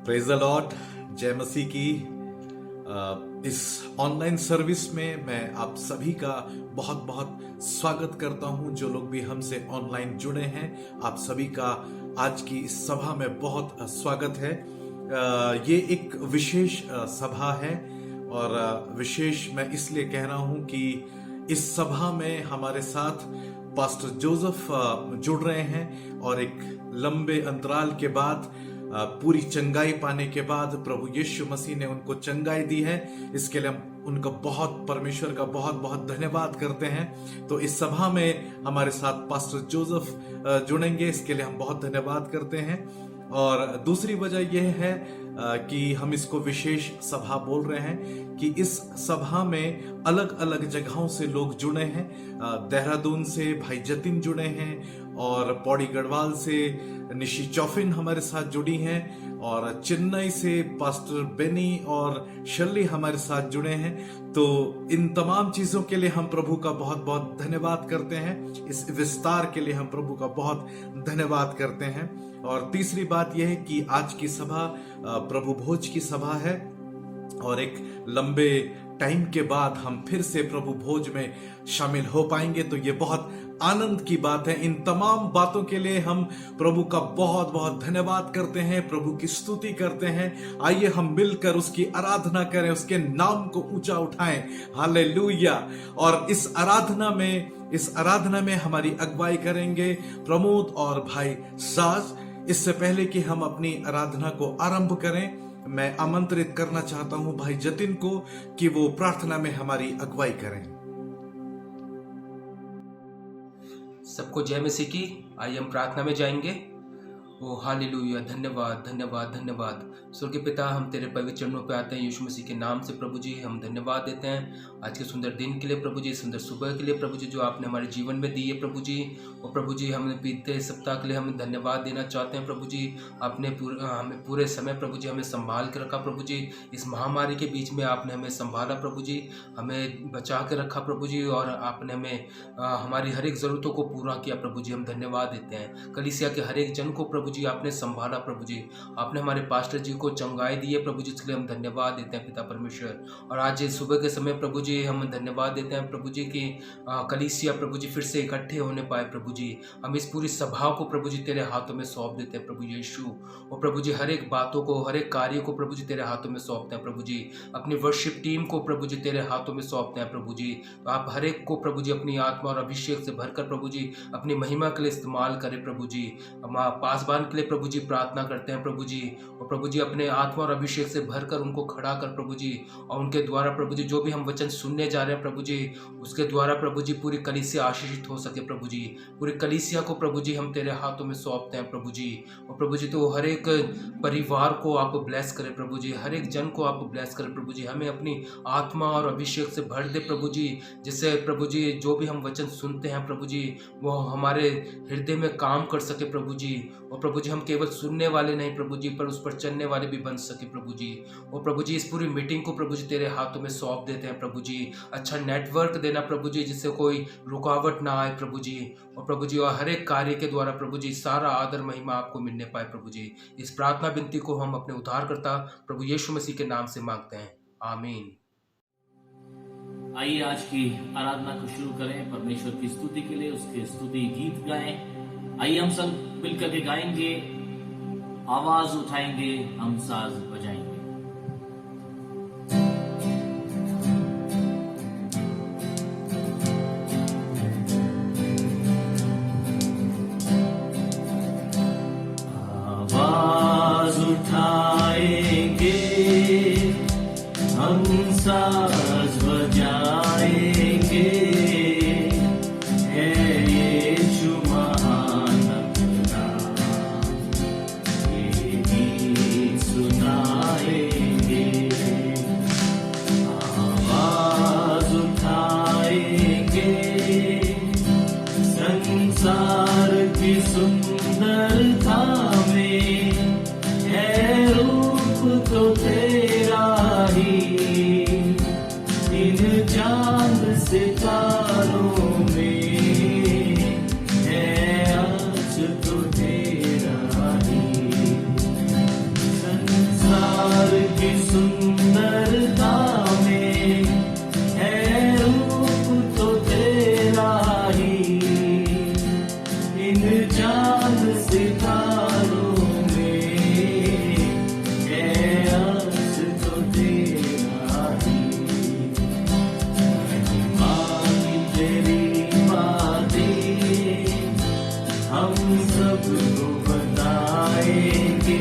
Praise the Lord. जय मसीह की। इस ऑनलाइन सर्विस में मैं आप सभी का बहुत बहुत स्वागत करता हूं। जो लोग भी हमसे ऑनलाइन जुड़े हैं, आप सभी का आज की इस सभा में बहुत स्वागत है। ये एक विशेष सभा है और विशेष मैं इसलिए कह रहा हूं कि इस सभा में हमारे साथ पास्टर जोसेफ जुड़ रहे हैं और एक लंबे अंतराल के बाद पूरी चंगाई पाने के बाद प्रभु यीशु मसीह ने उनको चंगाई दी है। इसके लिए हम उनका परमेश्वर का बहुत बहुत धन्यवाद करते हैं। तो इस सभा में हमारे साथ पास्टर जोसेफ जुड़ेंगे, इसके लिए हम बहुत धन्यवाद करते हैं। और दूसरी वजह यह है कि हम इसको विशेष सभा बोल रहे हैं कि इस सभा में अलग अलग जगहों से लोग जुड़े हैं। देहरादून से भाई जतिन जुड़े हैं और पौड़ी गढ़वाल से निशी चौफिन हमारे साथ जुड़ी हैं और चेन्नई से पास्टर बेनी और शर्ली हमारे साथ जुड़े हैं। तो इन तमाम चीजों के लिए हम प्रभु का बहुत बहुत धन्यवाद करते हैं। इस विस्तार के लिए हम प्रभु का बहुत धन्यवाद करते हैं। और तीसरी बात यह है कि आज की सभा प्रभु भोज की सभा है और एक लंबे टाइम के बाद हम फिर से प्रभु भोज में शामिल हो पाएंगे। तो ये बहुत आनंद की बात है। इन तमाम बातों के लिए हम प्रभु का बहुत बहुत धन्यवाद करते हैं, प्रभु की स्तुति करते हैं। आइए हम मिलकर उसकी आराधना करें, उसके नाम को ऊंचा उठाएं। हालेलुया। और इस आराधना में हमारी अगुवाई करेंगे प्रमोद और भाई साज। इससे पहले कि हम अपनी आराधना को आरंभ करें, मैं आमंत्रित करना चाहता हूं भाई जतिन को कि वो प्रार्थना में हमारी अगुवाई करें। सबको जय मसीह की। आइए हम प्रार्थना में जाएंगे। ओ हालेलुया। धन्यवाद धन्यवाद धन्यवाद। स्वर्गीय पिता, हम तेरे पवित्र चरणों पे आते हैं यीशु मसीह के नाम से। प्रभु जी हम धन्यवाद देते हैं आज के सुंदर दिन के लिए प्रभु जी, सुंदर सुबह के लिए प्रभु जी, जो आपने हमारे जीवन में दी है प्रभु जी। और प्रभु जी हमें बीते सप्ताह के लिए हम धन्यवाद देना चाहते हैं प्रभु जी। आपने हमें पूरे समय प्रभु जी हमें संभाल के रखा प्रभु जी। इस महामारी के बीच में आपने हमें संभाला प्रभु जी, हमें बचा के रखा प्रभु जी। और आपने हमें हमारी हर एक ज़रूरतों को पूरा किया प्रभु जी। हम धन्यवाद देते हैं। कलीसिया के हर एक जन को प्रभु जी आपने संभाला प्रभु जी। आपने हमारे पास्टर जी को चंगाई दी है प्रभु जी, इसके लिए हम धन्यवाद देते हैं पिता परमेश्वर। और आज सुबह के समय प्रभु जी हम धन्यवाद देते हैं प्रभु जी की कलीसिया प्रभु जी फिर से इकट्ठे होने पाए प्रभु जी। हम इस पूरी सभा को प्रभु जी तेरे हाथों में सौंप देते हैं प्रभु यीशु। और प्रभु जी हर एक बातों को, हर एक कार्य को प्रभु जी तेरे हाथों में सौंपते हैं प्रभु जी। अपनी वर्शिप टीम को प्रभु जी तेरे हाथों में सौंपते हैं प्रभु जी। आप हर एक को प्रभु जी अपनी आत्मा और अभिषेक से भरकर प्रभु जी अपनी महिमा के लिए इस्तेमाल करें प्रभु जी। हम पासबान के लिए प्रभु जी प्रार्थना करते हैं प्रभु जी। और प्रभु जी अपने आत्मा और अभिषेक से भरकर उनको खड़ा कर प्रभु जी। और उनके द्वारा प्रभु जी जो भी हम वचन सुनने जा रहे हैं प्रभु जी, उसके द्वारा प्रभु जी पूरी कलीसिया आशीषित हो सके प्रभु जी। पूरी कलीसिया को प्रभु जी हम तेरे हाथों में सौंपते हैं प्रभु जी। और प्रभु जी तो हर एक परिवार को आप ब्लेस करें प्रभु जी, हर एक जन को आप ब्लेस करें प्रभु जी। हमें अपनी आत्मा और अभिषेक से भर दे प्रभु जी, जिससे प्रभु जी जो भी हम वचन सुनते हैं प्रभु जी वो हमारे हृदय में काम कर सके प्रभु जी। और प्रभु जी हम केवल सुनने वाले नहीं प्रभु जी, पर उस पर चलने वाले भी बन सके प्रभु जी। और प्रभु जी इस पूरी मीटिंग को प्रभु जी तेरे हाथों में सौंप देते हैं प्रभु जी। अच्छा नेटवर्क देना प्रभु जी, जिससे कोई रुकावट ना आए प्रभु जी। और प्रभु जी और हर एक कार्य के द्वारा प्रभु जी सारा आदर महिमा आपको मिलने पाए प्रभु जी। इस प्रार्थना विनती को हम अपने उद्धारकर्ता प्रभु यीशु मसीह के नाम से मांगते हैं, आमीन। आइए आज की आराधना को शुरू करें। परमेश्वर की स्तुति के लिए उसके स्तुति गीत गाएं। आइए हम सब मिलकर के गाएंगे, आवाज उठाएंगे, हम साज बजाएंगे। आवाज उठाएंगे, हम साज बजाएंगे। है यीशु महान खुदा, ये गीत सुनाएंगे। आवाज उठाएंगे, संसार की सुंदरता में है रूप तो तेरा ही। इन चांद सितारों में है आज तो तेरा ही। सुंदरता में है रूप तो तेरा ही, इन चांद सितारों में है अर्थ तो तेरा ही। महिमा की तेरी बातें हम सबको बताएंगे,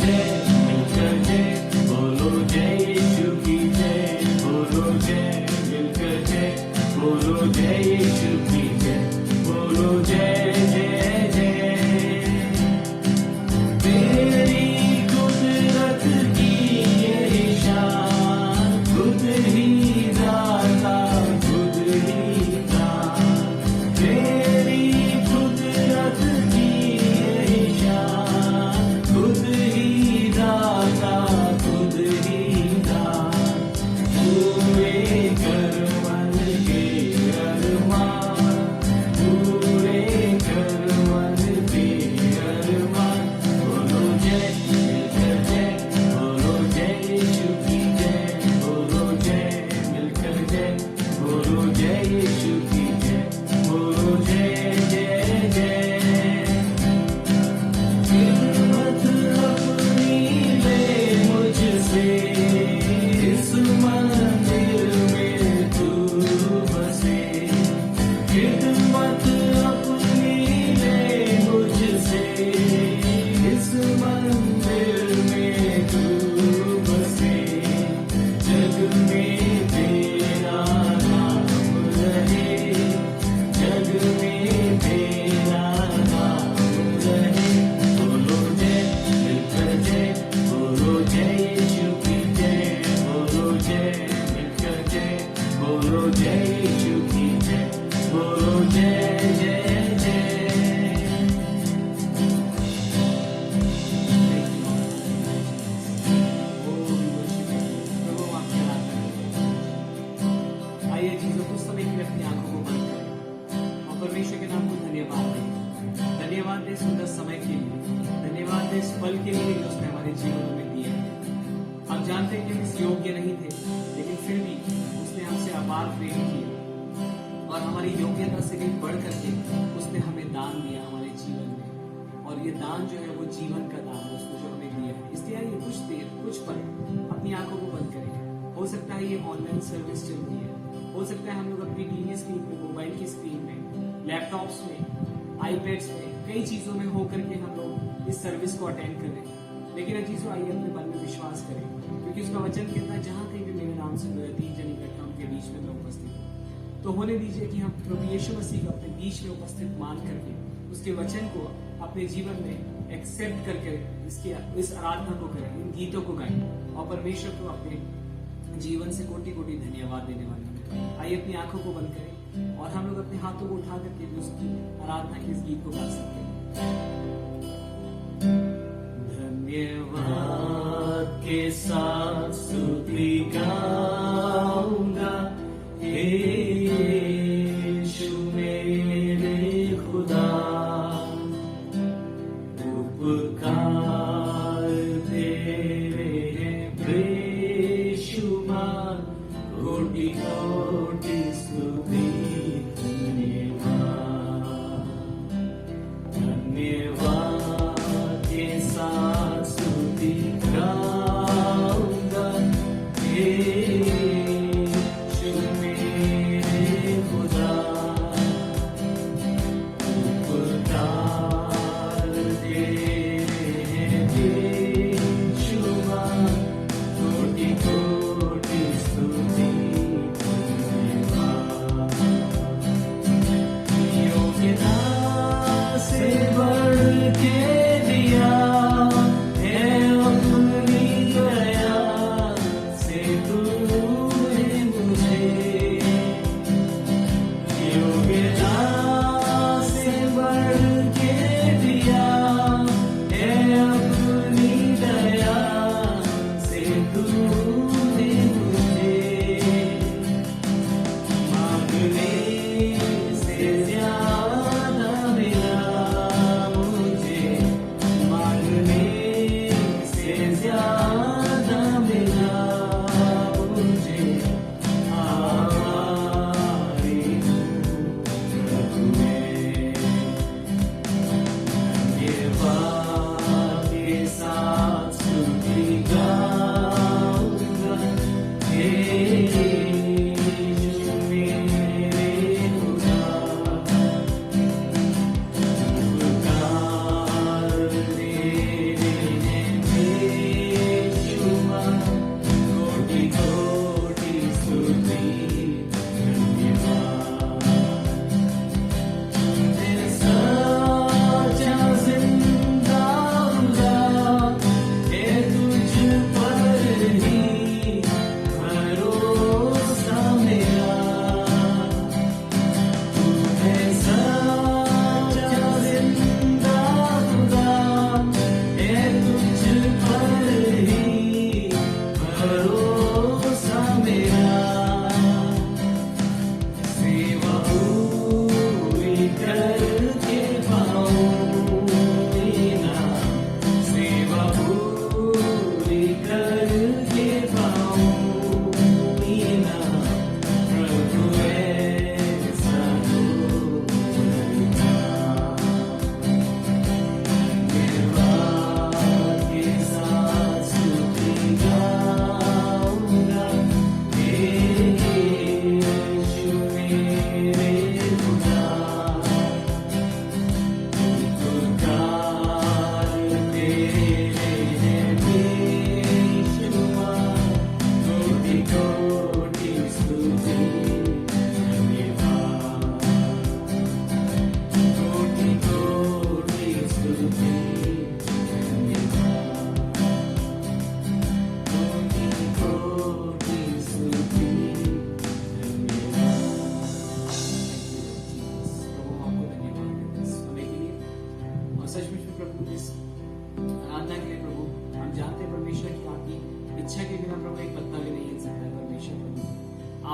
जय, मिलकर जय, बोलो जय यीशु की जय, बोलो जय, मिलकर जय, बोलो जय यीशु की जय, बोलो जय जय जय। तेरी कुदरत की ये शान, खुद ही दाता, खुद ही दान। तेरी कुदरत की ये शान, खुद ही दाता, खुद ही दान। पूरे कर मन के अरमान, पूरे कर मन के अरमान। बोलो जय, मिलकर जय, बोलो जय यीशु की जय, बोलो जय, मिलकर जय, बोलो जय यीशु की जय, बोलो जय जय जय। हिम्मत अपनी ले मुझसे, इस मंदिर में तू बसे। हिम्मत अपनी ले मुझसे, इस मंदिर में तू बसे। जग में तेरा नाम रहे, जग में तेरा नाम रहे। बोलो जय, मिलकर जय, बोलो जय यीशु की जय, बोलो जय, मिलकर जय, बोलो जय यीशु की जय, बोलो जय जय जय। आइए चीजों को समय की अपनी आंखों को बंद करें और परमेश्वर के नाम को धन्यवाद दें। धन्यवाद दें सुंदर समय के लिए, धन्यवाद दें इस पल के लिए जो उसने हमारे जीवन में दिया है। हम जानते हैं कि हम इस योग्य नहीं थे, लेकिन फिर भी उसने हमसे अपार प्रेम किया और हमारी योग्यता से भी बढ़ करके उसने हमें दान दिया हमारे जीवन में। और ये दान जो है वो जीवन का दान है, उसको जो हमें दिया है। इसलिए आइए कुछ देर, कुछ पल अपनी आंखों को बंद करें। हो सकता है ये ऑनलाइन सर्विस चल रही है, हो सकता है हम लोग अपनी टीवी स्क्रीन में, मोबाइल की स्क्रीन में, लैपटॉप्स में, आईपैड्स में, कई चीजों में होकर के हम लोग इस सर्विस को अटेंड कर रहे हैं। लेकिन चीजों आइए अपने मन में विश्वास करें, क्योंकि उसका वचन कहता है जहां कहीं भी मेरे नाम से 2 या 3 जन इकट्ठा उनके बीच में मैं उपस्थित हूँ। तो होने दीजिए कि हम प्रभु यीशु मसीह को अपने बीच में उपस्थित मान करके उसके वचन को अपने जीवन में एक्सेप्ट करके इस आराधना को करें, इन गीतों को गाएं और परमेश्वर को अपने जीवन से कोटि कोटि धन्यवाद देने वाले हैं। आइए अपनी आंखों को बंद करें और हम लोग अपने हाथों को उठा करके भी उसकी आराधना के इस गीत को गा सकते हैं। धन्यवाद के साथ स्तुति गाऊंगा, हे यीशु मेरे खुदा। उपकार तेरे बेशुमार, कोटि कोटि स्तुति धन्यवाद। धन्यवाद के साथ स्तुति गाऊंगा, हे यीशु मेरे खुदा। उपकार तेरे बेशुमार, कोटि कोटि स्तुति धन्यवाद। योग्यता से बढ़ के दिया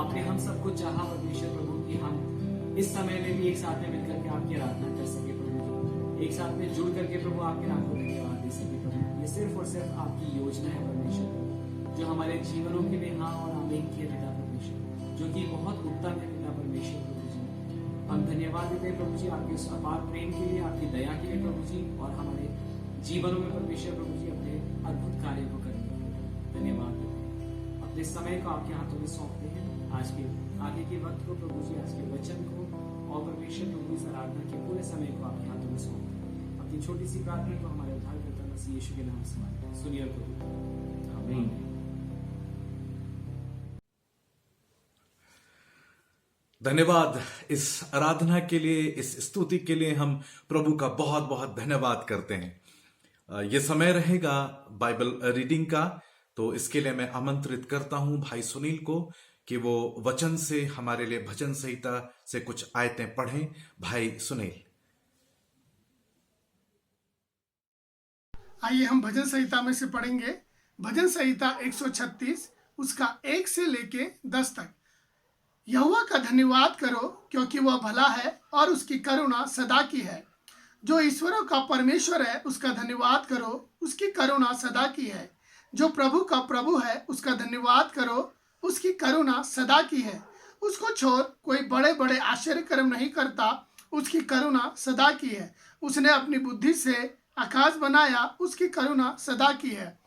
आपने हम सबको चाहा परमेश्वर प्रभु कि हम इस समय में भी एक साथ में मिलकर के आपकी आराधना कर सके प्रभु, एक साथ में जुड़ करके प्रभु आपके नाम को धन्यवाद दे सके प्रभु। ये सिर्फ और सिर्फ आपकी योजना है परमेश्वर, जो हमारे जीवनों के लिए हाँ और आमीन किए पिता परमेश्वर, जो कि बहुत उत्तम है पिता परमेश्वर प्रभु जी। हम धन्यवाद देते हैं प्रभु जी आपके उस अपार प्रेम के लिए, आपकी दया के लिए प्रभु जी, और हमारे जीवनों में परमेश्वर प्रभु जी अपने अद्भुत कार्य को करने के लिए धन्यवाद देते हैं। अपने समय को आपके हाथों में सौंपते हैं, आज के आगे के वक्त को प्रभु जी, आज के वचन को और परमेश्वर प्रभु इस आराधना के पूरे समय को आपके हाथों में सौंपते हैं। अपनी छोटी सी प्रार्थना को हमारे उद्धारकर्ता मसीह यीशु के नाम से मांगते हैं, सुनिए और कबूल करें। आमीन। धन्यवाद इस आराधना के लिए, इस स्तुति के लिए हम प्रभु का बहुत बहुत धन्यवाद करते हैं। ये समय रहेगा बाइबल रीडिंग का, तो इसके लिए मैं आमंत्रित करता हूं भाई सुनील को कि वो वचन से हमारे लिए भजन संहिता से कुछ आयतें पढ़ें। भाई सुनील। आइए हम भजन संहिता में से पढ़ेंगे। भजन संहिता 136 उसका 1 से लेके 10 तक। यहोवा का धन्यवाद करो क्योंकि वह भला है और उसकी करुणा सदा की है। जो ईश्वरों का परमेश्वर है उसका धन्यवाद करो, उसकी करुणा सदा की है। जो प्रभु का प्रभु है उसका धन्यवाद करो, उसकी करुणा सदा की है। उसको छोड़ कोई बड़े बड़े आश्चर्य कर्म नहीं करता, उसकी करुणा सदा की है। उसने अपनी बुद्धि से आकाश बनाया, उसकी करुणा सदा की है।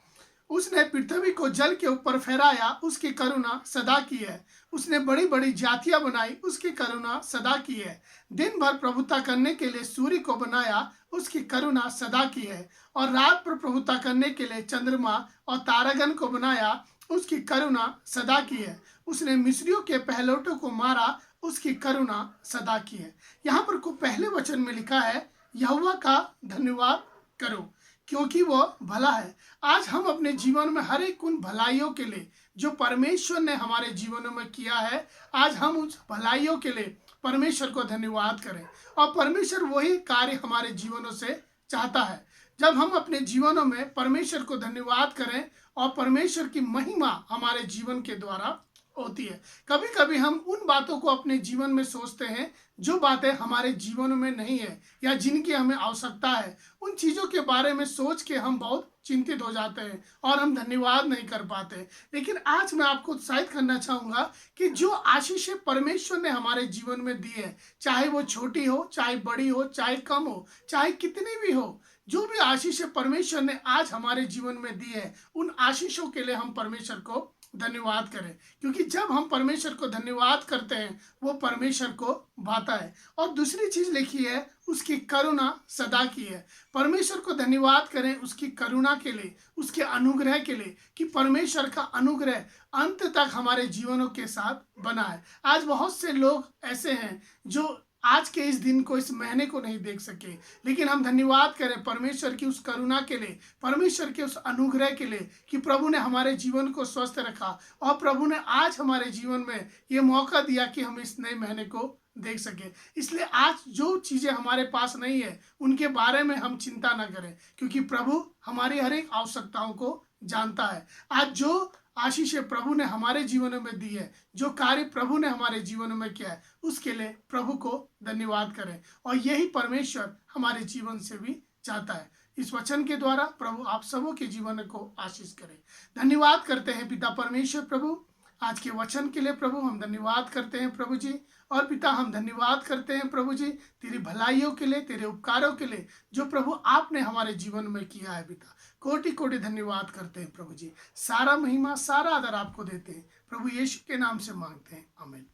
उसने पृथ्वी को जल के ऊपर फहराया, उसकी करुणा सदा की है। उसने बड़ी बड़ी जातियां बनाई, उसकी करुणा सदा की है। दिन भर प्रभुता करने के लिए सूर्य को बनाया, उसकी करुणा सदा की है। और रात पर प्रभुता करने के लिए चंद्रमा और तारागण को बनाया, उसकी करुणा सदा की है। उसने मिस्रियों के पहलौठों को मारा, उसकी करुणा सदा की है। यहाँ पर को पहले वचन में लिखा है, यहोवा का धन्यवाद करो क्योंकि वो भला है। आज हम अपने जीवन में हर एक उन भलाइयों के लिए जो परमेश्वर ने हमारे जीवनों में किया है, आज हम उस भलाइयों के लिए परमेश्वर को धन्यवाद करें। और परमेश्वर वही कार्य हमारे जीवनों से चाहता है। जब हम अपने जीवनों में परमेश्वर को धन्यवाद करें और परमेश्वर की महिमा हमारे जीवन के द्वारा होती है। कभी कभी हम उन बातों को अपने जीवन में सोचते हैं जो बातें हमारे जीवन में नहीं है या जिनकी हमें आवश्यकता है। उन चीज़ों के बारे में सोच के हम बहुत चिंतित हो जाते हैं और हम धन्यवाद नहीं कर पाते। लेकिन आज मैं आपको उत्साहित करना चाहूँगा कि जो आशीषें परमेश्वर ने हमारे जीवन में दी है, चाहे वो छोटी हो, चाहे बड़ी हो, चाहे कम हो, चाहे कितनी भी हो, जो भी आशीषें परमेश्वर ने आज हमारे जीवन में दी है, उन आशीषों के लिए हम परमेश्वर को धन्यवाद करें। क्योंकि जब हम परमेश्वर को धन्यवाद करते हैं, वो परमेश्वर को भाता है। और दूसरी चीज लिखी है, उसकी करुणा सदा की है। परमेश्वर को धन्यवाद करें उसकी करुणा के लिए, उसके अनुग्रह के लिए, कि परमेश्वर का अनुग्रह अंत तक हमारे जीवनों के साथ बना है। आज बहुत से लोग ऐसे हैं जो आज के इस दिन को, इस महीने को नहीं देख सके, लेकिन हम धन्यवाद करें परमेश्वर की उस करुणा के लिए, परमेश्वर के उस अनुग्रह के लिए कि प्रभु ने हमारे जीवन को स्वस्थ रखा और प्रभु ने आज हमारे जीवन में ये मौका दिया कि हम इस नए महीने को देख सके। इसलिए आज जो चीज़ें हमारे पास नहीं है उनके बारे में हम चिंता न करें, क्योंकि प्रभु हमारी हर एक आवश्यकताओं को जानता है। आज जो आशीषें प्रभु ने हमारे जीवनों में दी है, जो कार्य प्रभु ने हमारे जीवनों में किया है, उसके लिए प्रभु को धन्यवाद करें। और यही परमेश्वर हमारे जीवन से भी चाहता है। इस वचन के द्वारा प्रभु आप सबों के जीवन को आशीष करें। धन्यवाद करते हैं पिता परमेश्वर प्रभु आज के वचन के लिए। प्रभु हम धन्यवाद करते हैं प्रभु जी। और पिता हम धन्यवाद करते हैं प्रभु जी तेरी भलाइयों के लिए, तेरे उपकारों के लिए जो प्रभु आपने हमारे जीवन में किया है। पिता कोटि कोटि धन्यवाद करते हैं प्रभु जी। सारा महिमा, सारा आदर आपको देते हैं प्रभु यीशु के नाम से मांगते हैं, आमीन।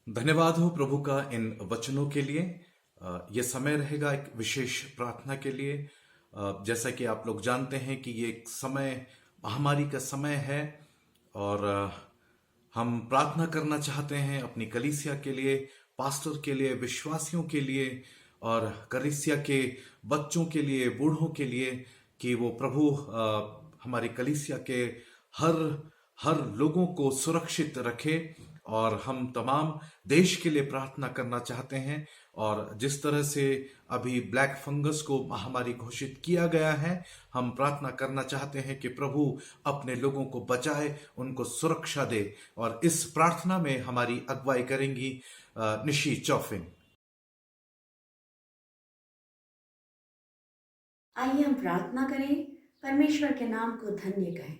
धन्यवाद हो प्रभु का इन वचनों के लिए। यह समय रहेगा एक विशेष प्रार्थना के लिए। जैसा कि आप लोग जानते हैं कि ये एक समय महामारी का समय है और हम प्रार्थना करना चाहते हैं अपनी कलीसिया के लिए, पास्टर के लिए, विश्वासियों के लिए और कलीसिया के बच्चों के लिए, बूढ़ों के लिए, कि वो प्रभु हमारी कलीसिया के हर लोगों को सुरक्षित रखे। और हम तमाम देश के लिए प्रार्थना करना चाहते हैं और जिस तरह से अभी ब्लैक फंगस को महामारी घोषित किया गया है, हम प्रार्थना करना चाहते हैं कि प्रभु अपने लोगों को बचाए, उनको सुरक्षा दे। और इस प्रार्थना में हमारी अगुवाई करेंगी निशी चौफिन। आइए हम प्रार्थना करें, परमेश्वर के नाम को धन्य कहें।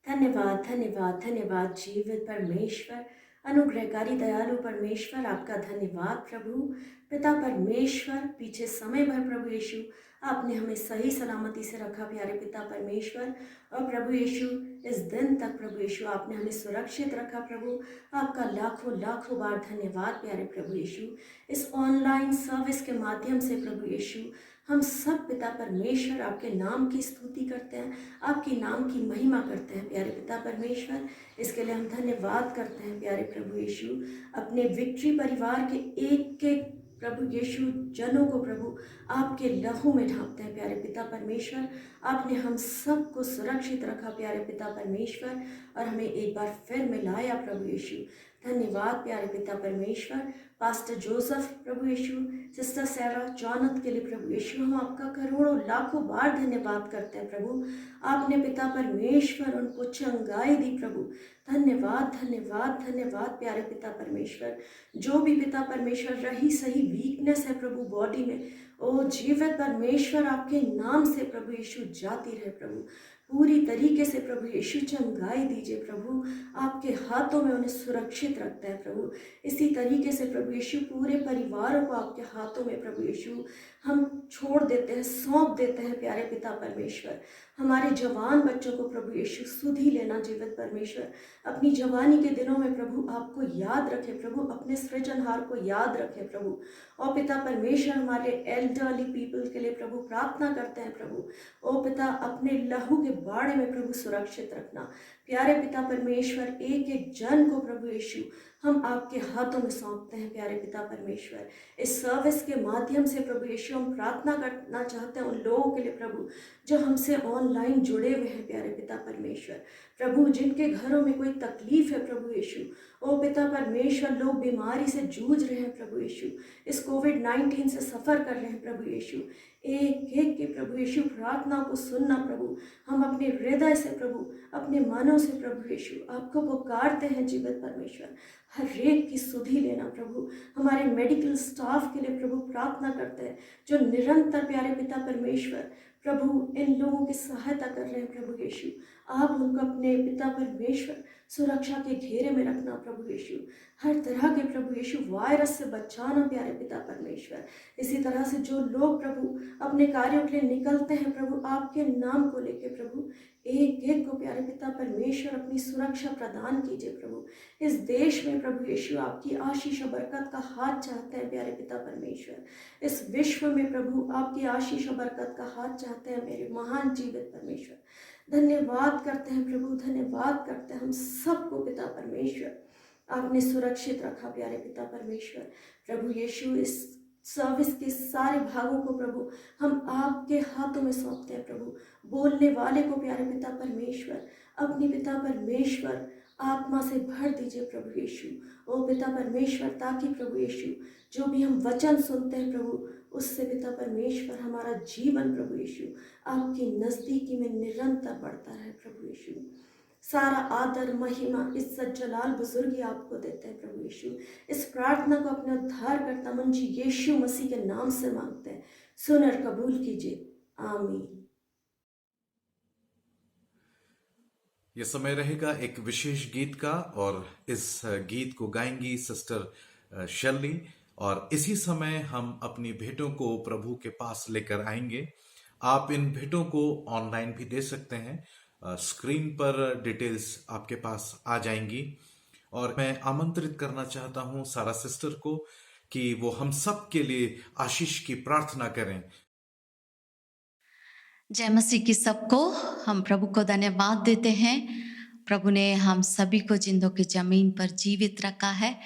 धन्यवाद धन्यवाद धन्यवाद जीवित परमेश्वर, अनुग्रहकारी दयालु परमेश्वर, आपका धन्यवाद प्रभु। पिता परमेश्वर, पीछे समय भर प्रभु यीशु आपने हमें सही सलामती से रखा प्यारे पिता परमेश्वर। और प्रभु यीशु इस दिन तक प्रभु यीशु आपने हमें सुरक्षित रखा प्रभु। आपका लाखों लाखों बार धन्यवाद प्यारे प्रभु यीशु। इस ऑनलाइन सर्विस के माध्यम से प्रभु यीशु हम सब पिता परमेश्वर आपके नाम की स्तुति करते हैं, आपके नाम की महिमा करते हैं प्यारे पिता परमेश्वर। इसके लिए हम धन्यवाद करते हैं प्यारे प्रभु यीशु। अपने विक्ट्री परिवार के एक एक प्रभु यीशु जनों को प्रभु आपके लहू में ढांपते हैं प्यारे पिता परमेश्वर। आपने हम सबको सुरक्षित रखा प्यारे पिता परमेश्वर और हमें एक बार फिर मिलाया प्रभु यीशु। धन्यवाद प्यारे पिता परमेश्वर। पास्टर जोसेफ प्रभु यीशु, सिस्टर सैरा, जॉनथ के लिए प्रभु यीशु हम आपका करोड़ों लाखों बार धन्यवाद करते हैं प्रभु। आपने पिता परमेश्वर उनको चंगाई दी प्रभु। धन्यवाद धन्यवाद धन्यवाद प्यारे पिता परमेश्वर। जो भी पिता परमेश्वर रही सही वीकनेस है प्रभु बॉडी में, ओ जीवित परमेश्वर आपके नाम से प्रभु यीशु जाती रहे प्रभु। पूरी तरीके से प्रभु यीशु चंगाई दीजिए प्रभु। आपके हाथों में उन्हें सुरक्षित रखते हैं प्रभु। इसी तरीके से प्रभु यीशु पूरे परिवारों को आपके हाथों में प्रभु यीशु हम छोड़ देते हैं, सौंप देते हैं प्यारे पिता परमेश्वर। हमारे जवान बच्चों को प्रभु यीशु सुधि लेना जीवित परमेश्वर। अपनी जवानी के दिनों में प्रभु आपको याद रखे प्रभु, अपने सृजनहार को याद रखे प्रभु। और पिता परमेश्वर हमारे एल्डरली पीपल के लिए प्रभु प्रार्थना करते हैं प्रभु। ओ पिता अपने लहू के बाड़े में प्रभु सुरक्षित रखना प्यारे पिता परमेश्वर। एक एक जन को प्रभु यीशु हम आपके हाथों में सौंपते हैं प्यारे पिता परमेश्वर। इस सर्विस के माध्यम से प्रभु यीशु हम प्रार्थना करना चाहते हैं उन लोगों के लिए प्रभु जो हमसे ऑनलाइन जुड़े हुए हैं प्यारे पिता परमेश्वर। प्रभु जिनके घरों में कोई तकलीफ है प्रभु यीशु, ओ पिता परमेश्वर, लोग बीमारी से जूझ रहे हैं प्रभु यीशु, इस कोविड-19 से सफ़र कर रहे हैं प्रभु यीशु। एक एक के प्रभु यीशु प्रार्थना को सुनना प्रभु। हम अपने हृदय से प्रभु, अपने मनों से प्रभु यीशु आपको पुकारते हैं जीवित परमेश्वर। हर एक की सुधि लेना प्रभु। हमारे मेडिकल स्टाफ के लिए प्रभु प्रार्थना करते हैं जो निरंतर प्यारे पिता परमेश्वर प्रभु इन लोगों की सहायता कर रहे हैं प्रभु यीशु। आप उनको अपने पिता परमेश्वर सुरक्षा के घेरे में रखना प्रभु यीशु। हर तरह के प्रभु यीशु वायरस से बचाना प्यारे पिता परमेश्वर। इसी तरह से जो लोग प्रभु अपने कार्यों के लिए निकलते हैं प्रभु आपके नाम को लेके प्रभु, एक एक को प्यारे पिता परमेश्वर अपनी सुरक्षा प्रदान कीजिए प्रभु। इस देश में प्रभु यीशु आपकी आशीष और बरकत का हाथ चाहते हैं प्यारे पिता परमेश्वर। इस विश्व में प्रभु आपकी आशीष और बरकत का हाथ चाहते हैं मेरे महान जीवित परमेश्वर। धन्यवाद करते हैं प्रभु, धन्यवाद करते हैं हम सबको पिता परमेश्वर। आपने सुरक्षित रखा प्यारे पिता परमेश्वर। प्रभु यीशु इस सर्विस के सारे भागों को प्रभु हम आपके हाथों में सौंपते हैं प्रभु। बोलने वाले को प्यारे पिता परमेश्वर अपनी पिता परमेश्वर आत्मा से भर दीजिए प्रभु यीशु। ओ पिता परमेश्वर, ताकि प्रभु यीशु जो भी हम वचन सुनते हैं प्रभु उससे पिता परमेश्वर हमारा जीवन प्रभु यीशु आपकी नज़दीकी में निरंतर बढ़ता रहे प्रभु यीशु। सारा आदर, महिमा, इज्जत, जलाल, बुजुर्गी आपको देते हैं प्रभु यीशु। इस प्रार्थना को अपने उद्धारकर्ता मुंजी यीशु मसीह के नाम से मांगते हैं, सुन और कबूल कीजिए, आमीन। ये समय रहेगा एक विशेष गीत का और इस गीत को गाएंगी सिस्टर शर्ली। और इसी समय हम अपनी भेंटों को प्रभु के पास लेकर आएंगे। आप इन भेंटों को ऑनलाइन भी दे सकते हैं। स्क्रीन पर डिटेल्स आपके पास आ जाएंगी। और मैं आमंत्रित करना चाहता हूं सारा सिस्टर को कि वो हम सब के लिए आशीष की प्रार्थना करें। जय मसीह की सबको। हम प्रभु को धन्यवाद देते हैं। प्रभु ने हम सभी को जिंदों की जमीन पर जीवित रखा है,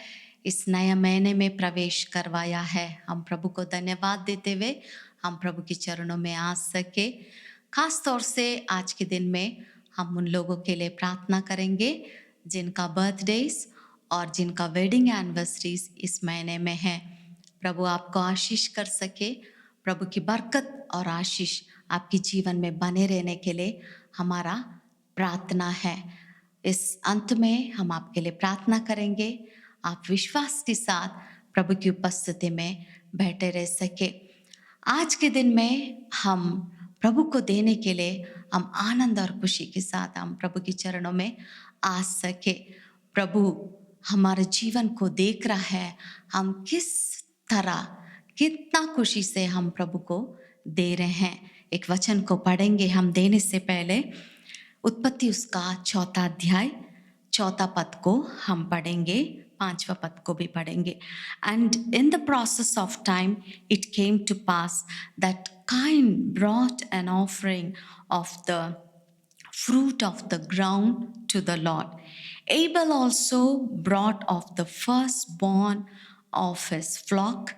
इस नए महीने में प्रवेश करवाया है। हम प्रभु को धन्यवाद देते हुए हम प्रभु के चरणों में आ सके। खास तौर से आज के दिन में हम उन लोगों के लिए प्रार्थना करेंगे जिनका बर्थडेज और जिनका वेडिंग एनिवर्सरीज इस महीने में है। प्रभु आपको आशीष कर सके। प्रभु की बरकत और आशीष आपके जीवन में बने रहने के लिए हमारा प्रार्थना है। इस अंत में हम आपके लिए प्रार्थना करेंगे, आप विश्वास के साथ प्रभु की उपस्थिति में बैठे रह सके। आज के दिन में हम प्रभु को देने के लिए हम आनंद और खुशी के साथ हम प्रभु के चरणों में आ सके। प्रभु हमारे जीवन को देख रहा है, हम किस तरह कितना खुशी से हम प्रभु को दे रहे हैं। एक वचन को पढ़ेंगे हम देने से पहले। उत्पत्ति उसका 4 अध्याय 4 पद को हम पढ़ेंगे, 5वां पद को भी पढ़ेंगे। And in the process of time it came to pass that Cain brought an offering of the fruit of the ground to the Lord. Abel also brought of the firstborn of his flock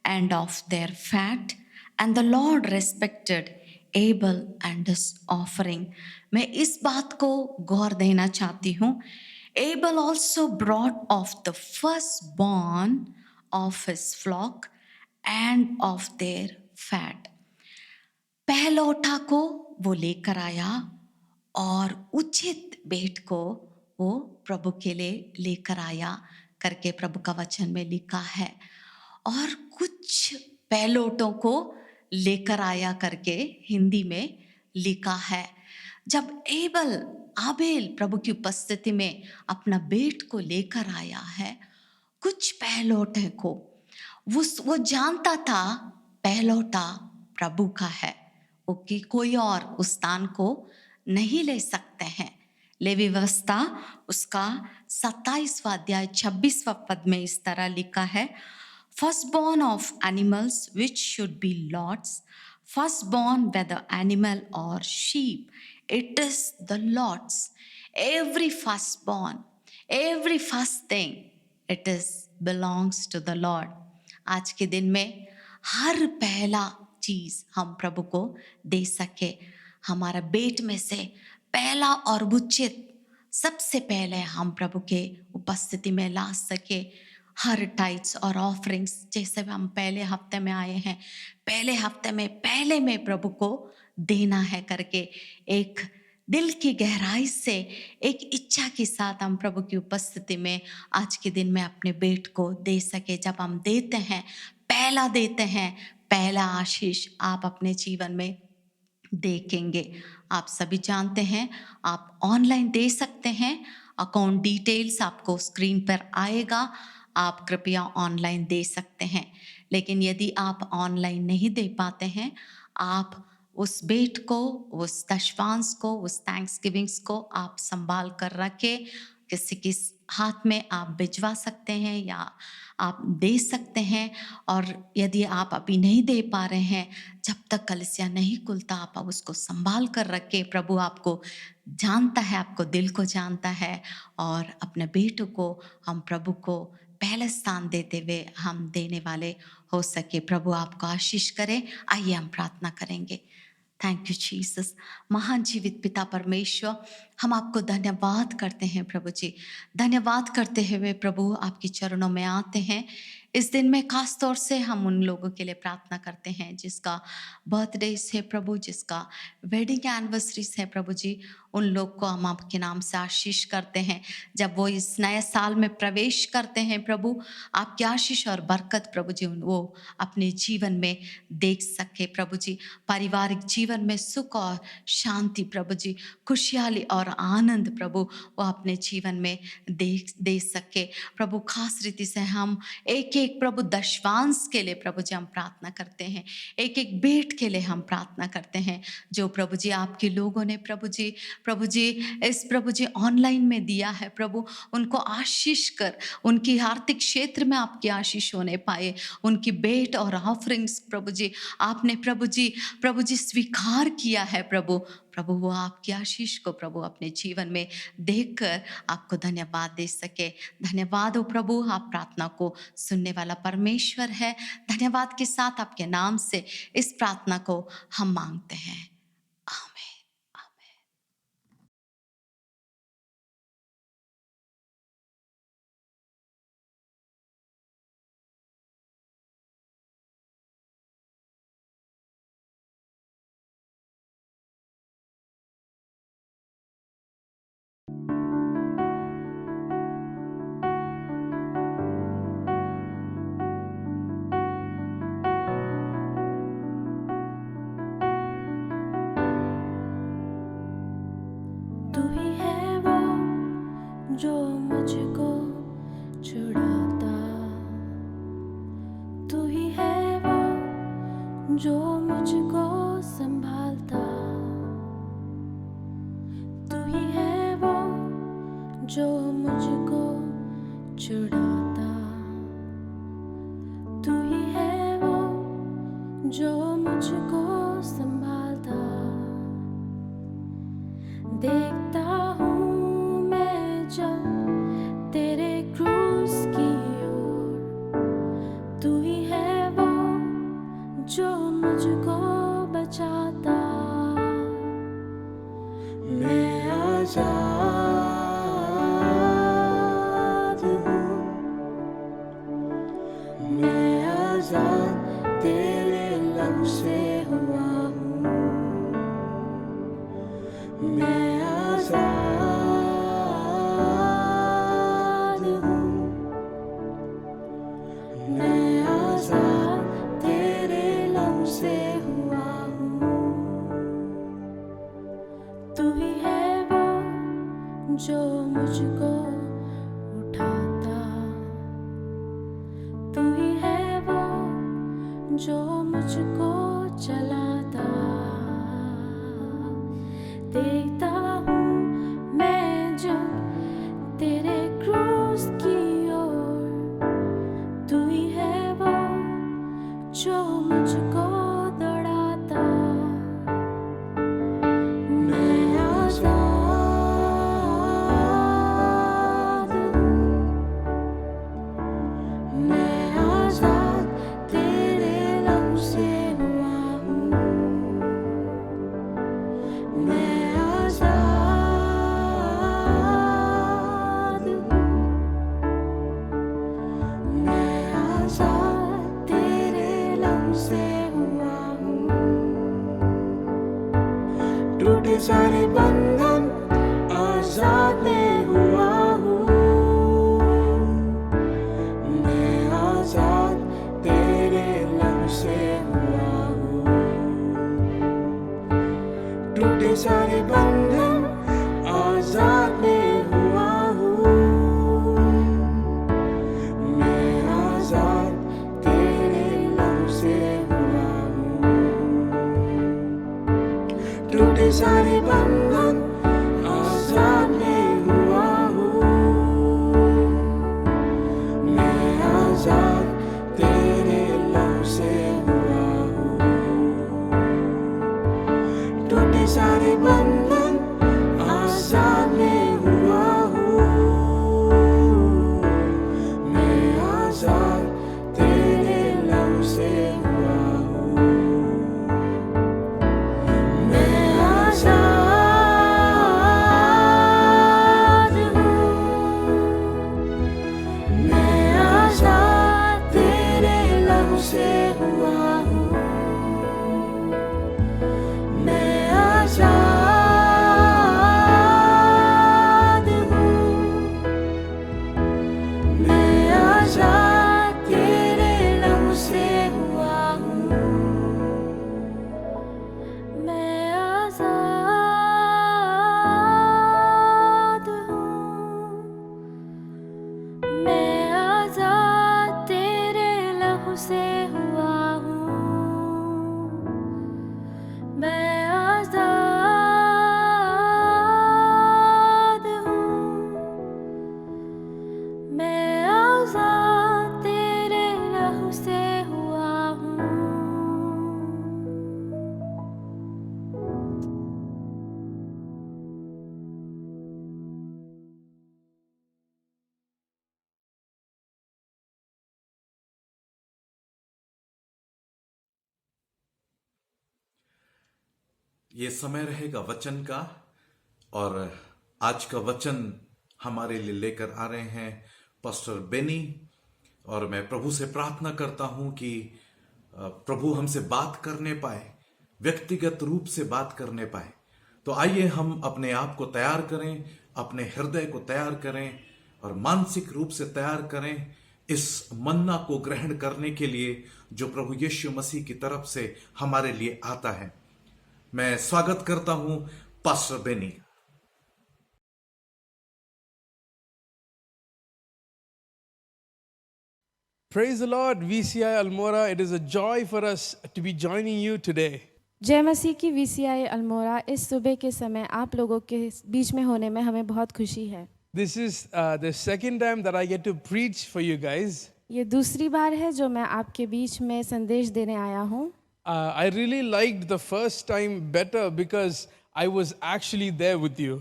and of their fat, and the Lord respected Abel and his offering. मैं इस बात को गौर देना चाहती हूँ। Abel also brought of the firstborn of his flock and of their fat. पहलौठा को वो लेकर आया और उचित भेंट को वो प्रभु के लिए लेकर आया करके प्रभु का वचन में लिखा है। और कुछ पहलौठों को लेकर आया करके हिंदी में लिखा है। जब आबेल प्रभु की उपस्थिति में अपना भेंट को लेकर आया है, कुछ पहलौठे को वो जानता था पहलौठा प्रभु का है, वो कि कोई और उस स्थान को नहीं ले सकते हैं। लेवी व्यवस्था उसका 27वां अध्याय 26वां पद में इस तरह लिखा है, firstborn of animals which should be Lord's, firstborn whether animal or sheep, it is the Lord's. Every firstborn, every first thing, it is belongs to the Lord. आज के दिन में हर पहला चीज हम प्रभु को दे सके। हमारा भेंट में से पहला और उचित सबसे पहले हम प्रभु के उपस्थिति में ला सके। हर टाइट्स और ऑफरिंग्स, जैसे हम पहले हफ्ते में आए हैं, पहले हफ्ते में पहले में प्रभु को देना है करके एक दिल की गहराई से एक इच्छा के साथ हम प्रभु की उपस्थिति में आज के दिन में अपने भेंट को दे सके। जब हम देते हैं, पहला देते हैं, पहला आशीष आप अपने जीवन में देखेंगे। आप सभी जानते हैं आप ऑनलाइन दे सकते हैं। अकाउंट डिटेल्स आपको स्क्रीन पर आएगा, आप कृपया ऑनलाइन दे सकते हैं। लेकिन यदि आप ऑनलाइन नहीं दे पाते हैं, आप उस भेंट को, उस दशवांश को, उस थैंक्स गिविंग्स को आप संभाल कर रखें। किसी के हाथ में आप भिजवा सकते हैं या आप दे सकते हैं। और यदि आप अभी नहीं दे पा रहे हैं, जब तक कलीसिया नहीं खुलता, आप उसको संभाल कर रखें। प्रभु आपको जानता है, आपको दिल को जानता है, और अपने बेटों को हम प्रभु को पहले स्थान देते हुए हम देने वाले हो सके। प्रभु आपको आशीष करे। आइए हम प्रार्थना करेंगे। Thank you Jesus. महान जीवित पिता परमेश्वर, हम आपको धन्यवाद करते हैं प्रभु जी। धन्यवाद करते हुए प्रभु आपके चरणों में आते हैं। इस दिन में खास तौर से हम उन लोगों के लिए प्रार्थना करते हैं जिसका बर्थडे है प्रभु, जिसका वेडिंग एनिवर्सरी है प्रभु जी। उन लोग को हम आपके नाम से आशीष करते हैं। जब वो इस नए साल में प्रवेश करते हैं प्रभु, आपकी आशीष और बरकत प्रभु जी वो अपने जीवन में देख सके प्रभु जी। पारिवारिक जीवन में सुख और शांति प्रभु जी, खुशहाली और आनंद प्रभु वो अपने जीवन में दे सके प्रभु। खास रीति से हम एक एक प्रभु दशवांश के लिए प्रभु जी हम प्रार्थना करते हैं। एक एक भेंट के लिए हम प्रार्थना करते हैं जो प्रभु जी आपके लोगों ने प्रभु जी इस प्रभु जी ऑनलाइन में दिया है प्रभु। उनको आशीष कर, उनकी आर्थिक क्षेत्र में आपकी आशीष होने पाए। उनकी भेंट और ऑफरिंग्स प्रभु जी आपने प्रभु जी स्वीकार किया है प्रभु वो आपकी आशीष को प्रभु अपने जीवन में देखकर आपको धन्यवाद दे सके। धन्यवाद हो प्रभु, आप प्रार्थना को सुनने वाला परमेश्वर है। धन्यवाद के साथ आपके नाम से इस प्रार्थना को हम मांगते हैं। जो मुझको छुड़ाता, तू ही है वो जो मुझको संभालता। देखता हूँ मैं जब तेरे क्रूस की ओर, तू ही है वो जो मुझको बचाता। मैं आजाद हूँ, मैं आजाद तेरे लहू से हुआ हूँ। मैं आजाद हूँ, मैं आजाद तेरे लहू से हुआ हूँ। तू ही है वो जो मुझको उठाता, तू ही है वो जो मुझको चलाता। देखता हूँ मैं जब तेरे क्रूस की ओर, तू ही है वो जो मुझको दौड़ाता। मैं आजाद हूँ, मैं आजाद तेरे लहू से हुआ हूँ। मैं आजाद हूँ, मैं आजाद तेरे लहू से हुआ हूँ। टूटे सारे बंधन आजाद मैं हुआ हूँ। मैं आजाद तेरे लहू से हुआ हूँ। टूटे सारे बंधन आजाद मैं हुआ हूँ। मैं आजाद तेरे लहू से हुआ हूँ। टूटे सारे बंधन आजाद मैं हुआ हूँ। मैं आजाद तेरे लहू से हुआ हूँ। टूटे सारे बंधन आजाद मैं हुआ हूँ। मैं आजाद तेरे लहू से हुआ हूँ। मैं आजाद हूँ, मैं आजाद तेरे लहू से हुआ हूँ। मैं आजाद हूँ, मैं आजाद तेरे लहू से हुआ हूँ। मैं आजाद हूँ, मैं आजाद तेरे लहू से हुआ हूँ। मैं आजाद हूँ, मैं आजाद तेरे लहू से हुआ हूँ। ये समय रहेगा वचन का, और आज का वचन हमारे लिए लेकर आ रहे हैं पास्टर बेनी। और मैं प्रभु से प्रार्थना करता हूं कि प्रभु हमसे बात करने पाए, व्यक्तिगत रूप से बात करने पाए। तो आइए हम अपने आप को तैयार करें, अपने हृदय को तैयार करें और मानसिक रूप से तैयार करें इस मन्ना को ग्रहण करने के लिए जो प्रभु यीशु मसीह की तरफ से हमारे लिए आता है। मैं स्वागत करता हूं pastor Benny. Praise the Lord, VCI Almora. It is a joy for us to be joining you today. जय मसीह की VCI अल्मोड़ा इस सुबह के समय आप लोगों के बीच में होने में हमें बहुत खुशी है। This is the second time that I get to preach for you guys. ये दूसरी बार है जो मैं आपके बीच में संदेश देने आया हूँ। I really liked the first time better because I was actually there with you.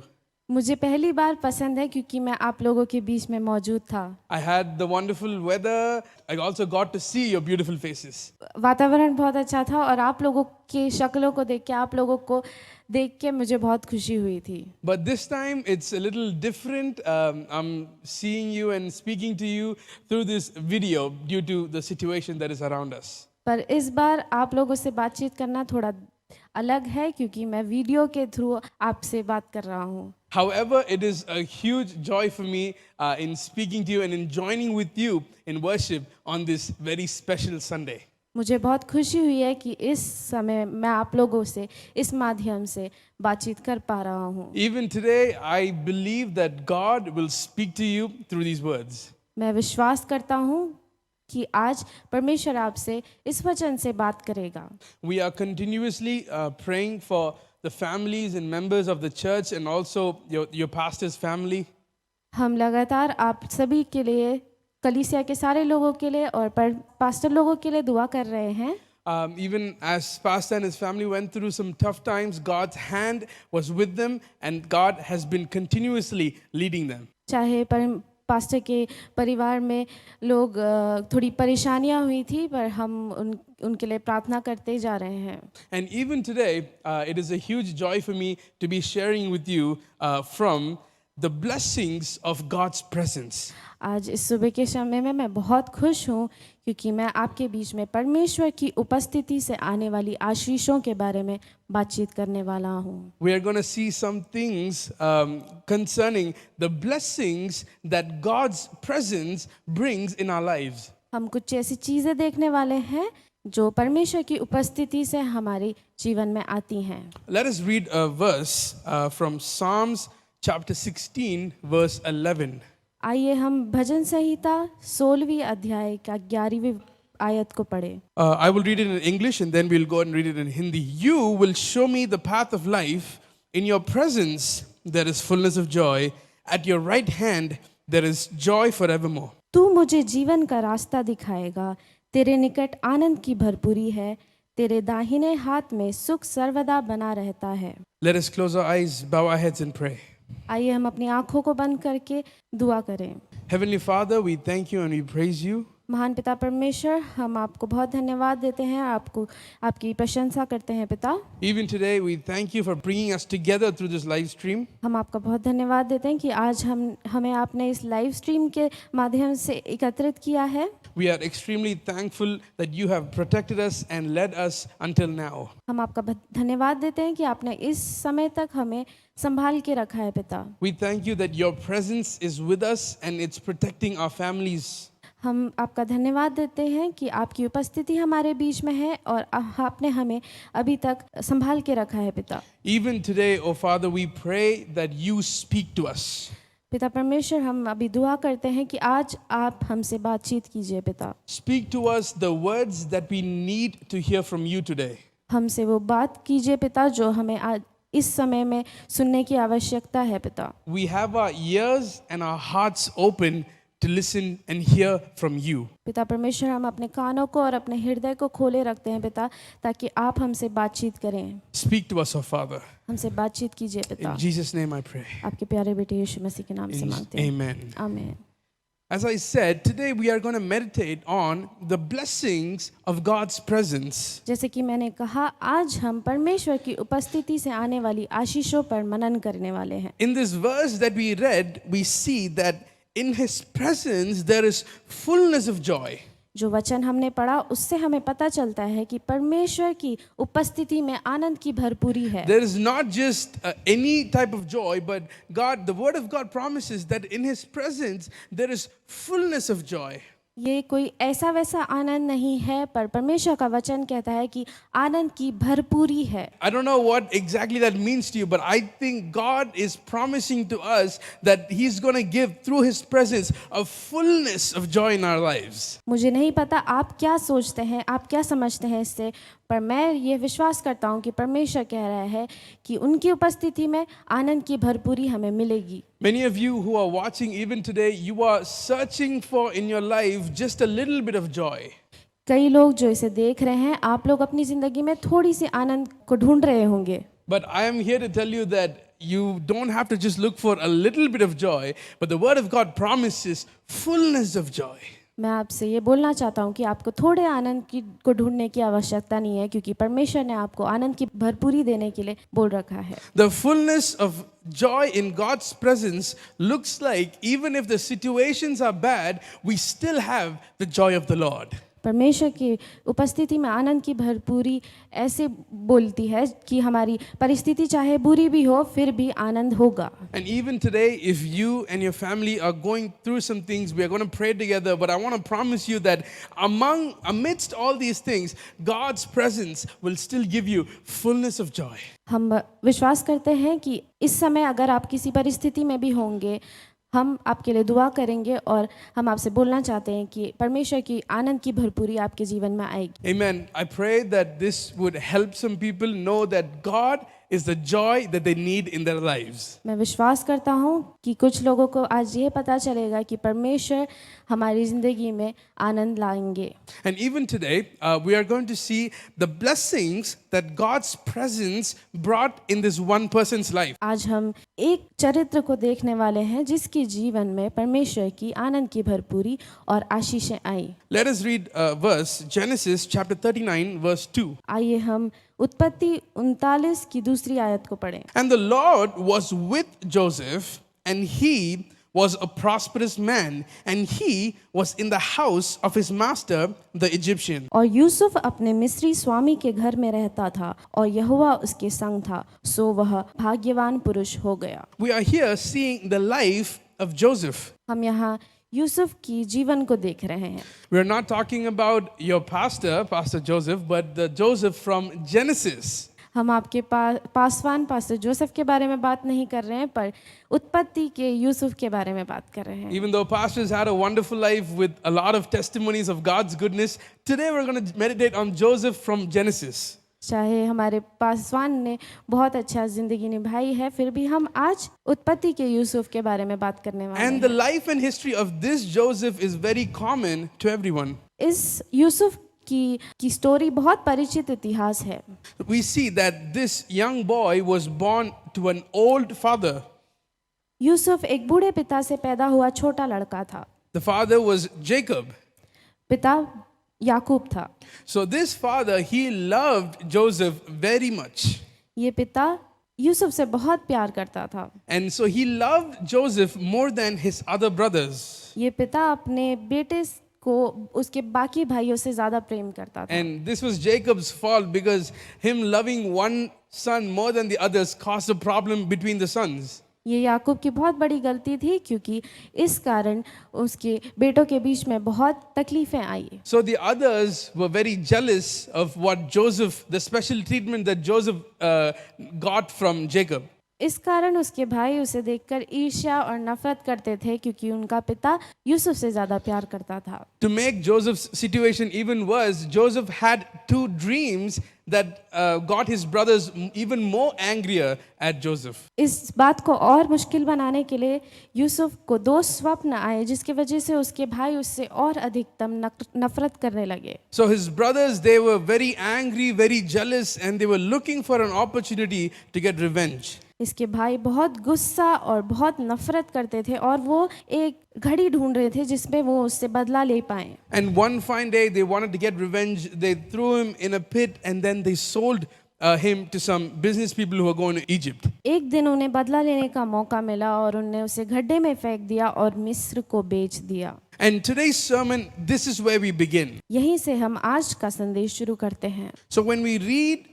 मुझे पहली बार पसंद है क्योंकि मैं आप लोगों के बीच में मौजूद था। I had the wonderful weather. I also got to see your beautiful faces. वातावरण बहुत अच्छा था और आप लोगों की शक्लों को देख के, आप लोगों को देख के मुझे बहुत खुशी हुई थी। But this time it's a little different. I'm seeing you and speaking to you through this video due to the situation that is around us. पर इस बार आप लोगों से बातचीत करना थोड़ा अलग है क्योंकि मैं वीडियो के थ्रू आपसे बात कर रहा हूँ। However, it is a huge joy for me in speaking to you and in joining with you in worship on this very special Sunday. मुझे बहुत खुशी हुई है कि इस समय मैं आप लोगों से इस माध्यम से बातचीत कर पा रहा हूँ। Even today, I believe that God will speak to you through these words. मैं विश्वास करता हूँ कि आज परमेश्वर आपसे इस वचन से बात करेगा। We are continuously praying for the families and members of the church and also your pastor's family. हम लगातार आप सभी के लिए, कलीसिया के सारे लोगों के लिए और पास्टर लोगों के लिए दुआ कर रहे हैं। Even as Pastor and his family went through some tough times, God's hand was with them and God has been continuously leading them. चाहे पास्टर के परिवार में लोग थोड़ी परेशानियां हुई थी, पर हम उनके लिए प्रार्थना करते जा रहे हैं। And even today, it is a huge joy for me to be sharing with you from the blessings of God's presence. आज इस सुबह के समय में मैं बहुत खुश हूँ क्योंकि मैं आपके बीच में परमेश्वर की उपस्थिति से आने वाली आशीषों के बारे में बातचीत करने वाला हूँ। We are going to see some things concerning the blessings that God's presence brings in our lives. हम कुछ ऐसी चीज़ें देखने वाले हैं जो परमेश्वर की उपस्थिति से हमारे जीवन में आती हैं। Let us read a verse from Psalms chapter 16 verse 11. आइए हम भजन संहिता 16वीं अध्याय का 11वीं आयत को पढ़े। I will read it in English and then we'll go and read it in Hindi. You will show me the path of life. In your presence there is fullness of joy. At your right hand there is joy forevermore. तू मुझे जीवन का रास्ता दिखाएगा, तेरे निकट आनंद की भरपूरी है, तेरे दाहिने हाथ में सुख सर्वदा बना रहता है। Let us close our eyes, bow our heads and pray. आइए हम अपनी आंखों को बंद करके दुआ करें। Heavenly Father, we thank you and we praise you. महान पिता परमेश्वर, हम आपको बहुत धन्यवाद देते हैं, आपकी प्रशंसा करते हैं पिता। Even today, we thank you for bringing us together through this live stream. हम आपका बहुत धन्यवाद देते हैं कि आज हमें आपने इस लाइव स्ट्रीम के माध्यम से एकत्रित किया है। We are extremely thankful that you have protected us and led us until now. हम आपका धन्यवाद देते हैं कि आपने इस समय तक हमें संभाल के रखा है पिता। We thank you that your presence is with us and it's protecting our families. हम आपका धन्यवाद देते हैं कि आपकी उपस्थिति हमारे बीच में है और आपने हमें अभी तक संभाल के रखा है पिता। Even today, oh Father, we pray that you speak to us. पिता परमेश्वर, हम अभी दुआ करते हैं कि आज आप हमसे बातचीत कीजिए पिता। Speak to us the words that we need to hear from you today. हमसे वो बात कीजिए पिता जो हमें आज इस समय में सुनने की आवश्यकता है पिता। We have our ears and our hearts open to listen and hear from you. पिता परमेश्वर, हम अपने कानों को और अपने हृदय को खोले रखते हैं पिता, ताकि आप हमसे बातचीत करें। Speak to us, oh Father. हमसे बातचीत कीजिए पिता। In Jesus' name I pray. आपके प्यारे बेटे यीशु मसीह के नाम से मांगते हैं। Amen. आमीन। As I said, today we are going to meditate on the blessings of God's presence. जैसे कि मैंने कहा, आज हम परमेश्वर की उपस्थिति से आने वाली आशीषों पर मनन करने वाले हैं। In this verse that we read, we see that in His presence there is fullness of joy. जो वचन हमने पढ़ा उससे हमें पता चलता है कि परमेश्वर की उपस्थिति में आनंद की भरपूरी है। There is not just any type of joy, but the Word of God promises that in His presence there is fullness of joy. ये कोई ऐसा वैसा आनंद नहीं है, पर परमेश्वर का वचन कहता है कि आनंद की भरपूरी है। I don't know what exactly that means to you, but I think God is promising to us that He's going to give through His presence a fullness of joy in our lives. मुझे नहीं पता आप क्या सोचते हैं, आप क्या समझते हैं इससे, पर मैं ये विश्वास करता हूँ कि परमेश्वर कह रहा है कि उनकी उपस्थिति में आनंद की भरपूरी हमें मिलेगी। Many of you who are watching even today, you are searching for in your life just a little bit of joy. कई लोग जो इसे देख रहे हैं, आप लोग अपनी ज़िंदगी में थोड़ी सी आनंद को ढूंढ रहे होंगे। But I am here to tell you that you don't have to just look for a little bit of joy, but the Word of God promises fullness of joy. मैं आपसे ये बोलना चाहता हूँ कि आपको थोड़े आनंद को ढूंढने की आवश्यकता नहीं है, क्योंकि परमेश्वर ने आपको आनंद की भरपूरी देने के लिए बोल रखा है। The fullness of joy in God's presence looks like even if the situations are bad, we still have the joy of the Lord. परमेश्वर की उपस्थिति में आनंद की भरपूरी ऐसे बोलती है कि हमारी परिस्थिति चाहे बुरी भी हो, फिर भी आनंद होगा। And even today, if you and your family are going through some things, we are going to pray together. But I want to promise you that amidst all these things, God's presence will still give you fullness of joy. हम विश्वास करते हैं कि इस समय अगर आप किसी परिस्थिति में भी होंगे, हम आपके लिए दुआ करेंगे और हम आपसे बोलना चाहते हैं कि परमेश्वर की आनंद की भरपूरी आपके जीवन में आएगी। Amen. I pray that this would help some people know that God is the joy that they need in their lives. मैं विश्वास करता हूँ कि कुछ लोगों को आज ये पता चलेगा कि परमेश्वर हमारी ज़िंदगी में आनंद लाएंगे। And even today, we are going to see the blessings that God's presence brought in this one person's life. आज हम एक चरित्र को देखने वाले हैं जिसके जीवन में परमेश्वर की आनंद की भरपूरी और आशीषें आई। Let us read a verse, Genesis chapter 39, verse 2. आइए हम उत्पत्ति 39 की दूसरी आयत को पढ़ें। And the Lord was with Joseph, and he was a prosperous man, and he was in the house of his master, the Egyptian. और यूसुफ अपने मिस्री स्वामी के घर में रहता था और यहोवा उसके संग था, सो वह भाग्यवान पुरुष हो गया। We are here seeing the life of Joseph. हम यहाँ यूसुफ की जीवन को देख रहे हैं। We are not talking about your pastor, Pastor Joseph, but the Joseph from Genesis. हम आपके पासवान पास्टर जोसेफ के बारे में बात नहीं कर रहे हैं, पर उत्पत्ति के यूसुफ के बारे में बात कर रहे हैं। Even though pastors had a wonderful life with a lot of testimonies of God's goodness, today we're going to meditate on Joseph from Genesis. चाहे हमारे पासवान ने बहुत अच्छा जिंदगी निभाई है, फिर भी हम आज उत्पत्ति के यूसुफ के बारे में बात करने वाले And हैं। the life and history of this Joseph is very common to everyone. इस यूसुफ की स्टोरी बहुत परिचित इतिहास है। We see that this young boy was born to an old father. Yusuf एक बूढ़े पिता से पैदा हुआ छोटा लड़का था। The father was Jacob. पिता याकूब था। So this father, he loved Joseph very much. ये पिता यूसुफ से बहुत प्यार करता था। And so he loved Joseph more than his other brothers. ये पिता अपने बेटे को उसके बाकी भाइयों से ज्यादा प्रेम करता था। And this was Jacob's fault because him loving one son more than the others caused a problem between the sons. ये याकूब की बहुत बड़ी गलती थी, क्योंकि इस कारण उसके बेटों के बीच में बहुत तकलीफें आई। So the others were very jealous of what Joseph, the special treatment that Joseph got from Jacob. इस कारण उसके भाई उसे देखकर ईर्ष्या और नफरत करते थे, क्योंकि उनका पिता यूसुफ से ज्यादा प्यार करता था। To make Joseph's situation even worse, Joseph had two dreams that got his brothers even more angrier at Joseph. इस बात को और मुश्किल बनाने के लिए यूसुफ को दो स्वप्न आए, जिसकी वजह से उसके भाई उससे और अधिकतम नफरत करने लगे। So his brothers, they were very angry, very jealous, and they were looking for an opportunity to get revenge. इसके भाई बहुत गुस्सा और बहुत नफरत करते थे, और वो एक घड़ी ढूंढ रहे थे जिसमें वो उससे बदला ले पाए। And one fine day, they wanted to get revenge. They threw him in a pit, and then they sold him to some business people who were going to Egypt. एक दिन उन्हें बदला लेने का मौका मिला और उन्हें उसे गड्ढे में फेंक दिया और मिस्र को बेच दिया। And today's sermon, this is where we begin. यहीं से हम आज का संदेश शुरू करते हैं। So when we read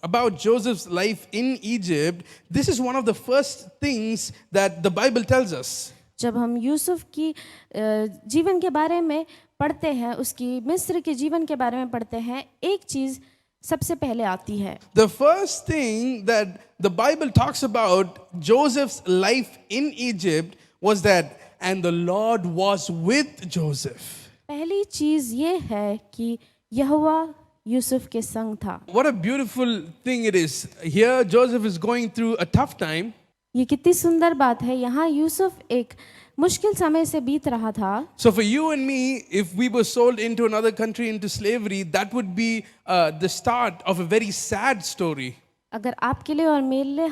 about Joseph's life in Egypt, this is one of the first things that the Bible tells us. जब हम यूसुफ की जीवन के बारे में पढ़ते हैं, उसकी मिस्र के जीवन के बारे में पढ़ते हैं, एक चीज सबसे पहले आती है। The first thing that the Bible talks about Joseph's life in Egypt was that, and the Lord was with Joseph. पहली चीज ये है कि यहोवा यूसुफ के संग था। What a beautiful thing it is. Here, Joseph is going through a tough time. ये कितनी सुंदर बात है। यहाँ यूसुफ एक मुश्किल समय से बीत रहा था। So, for you and me, if we were sold into another country into slavery, that would be the start of a very sad story. अगर आपके लिए और मेरे लिए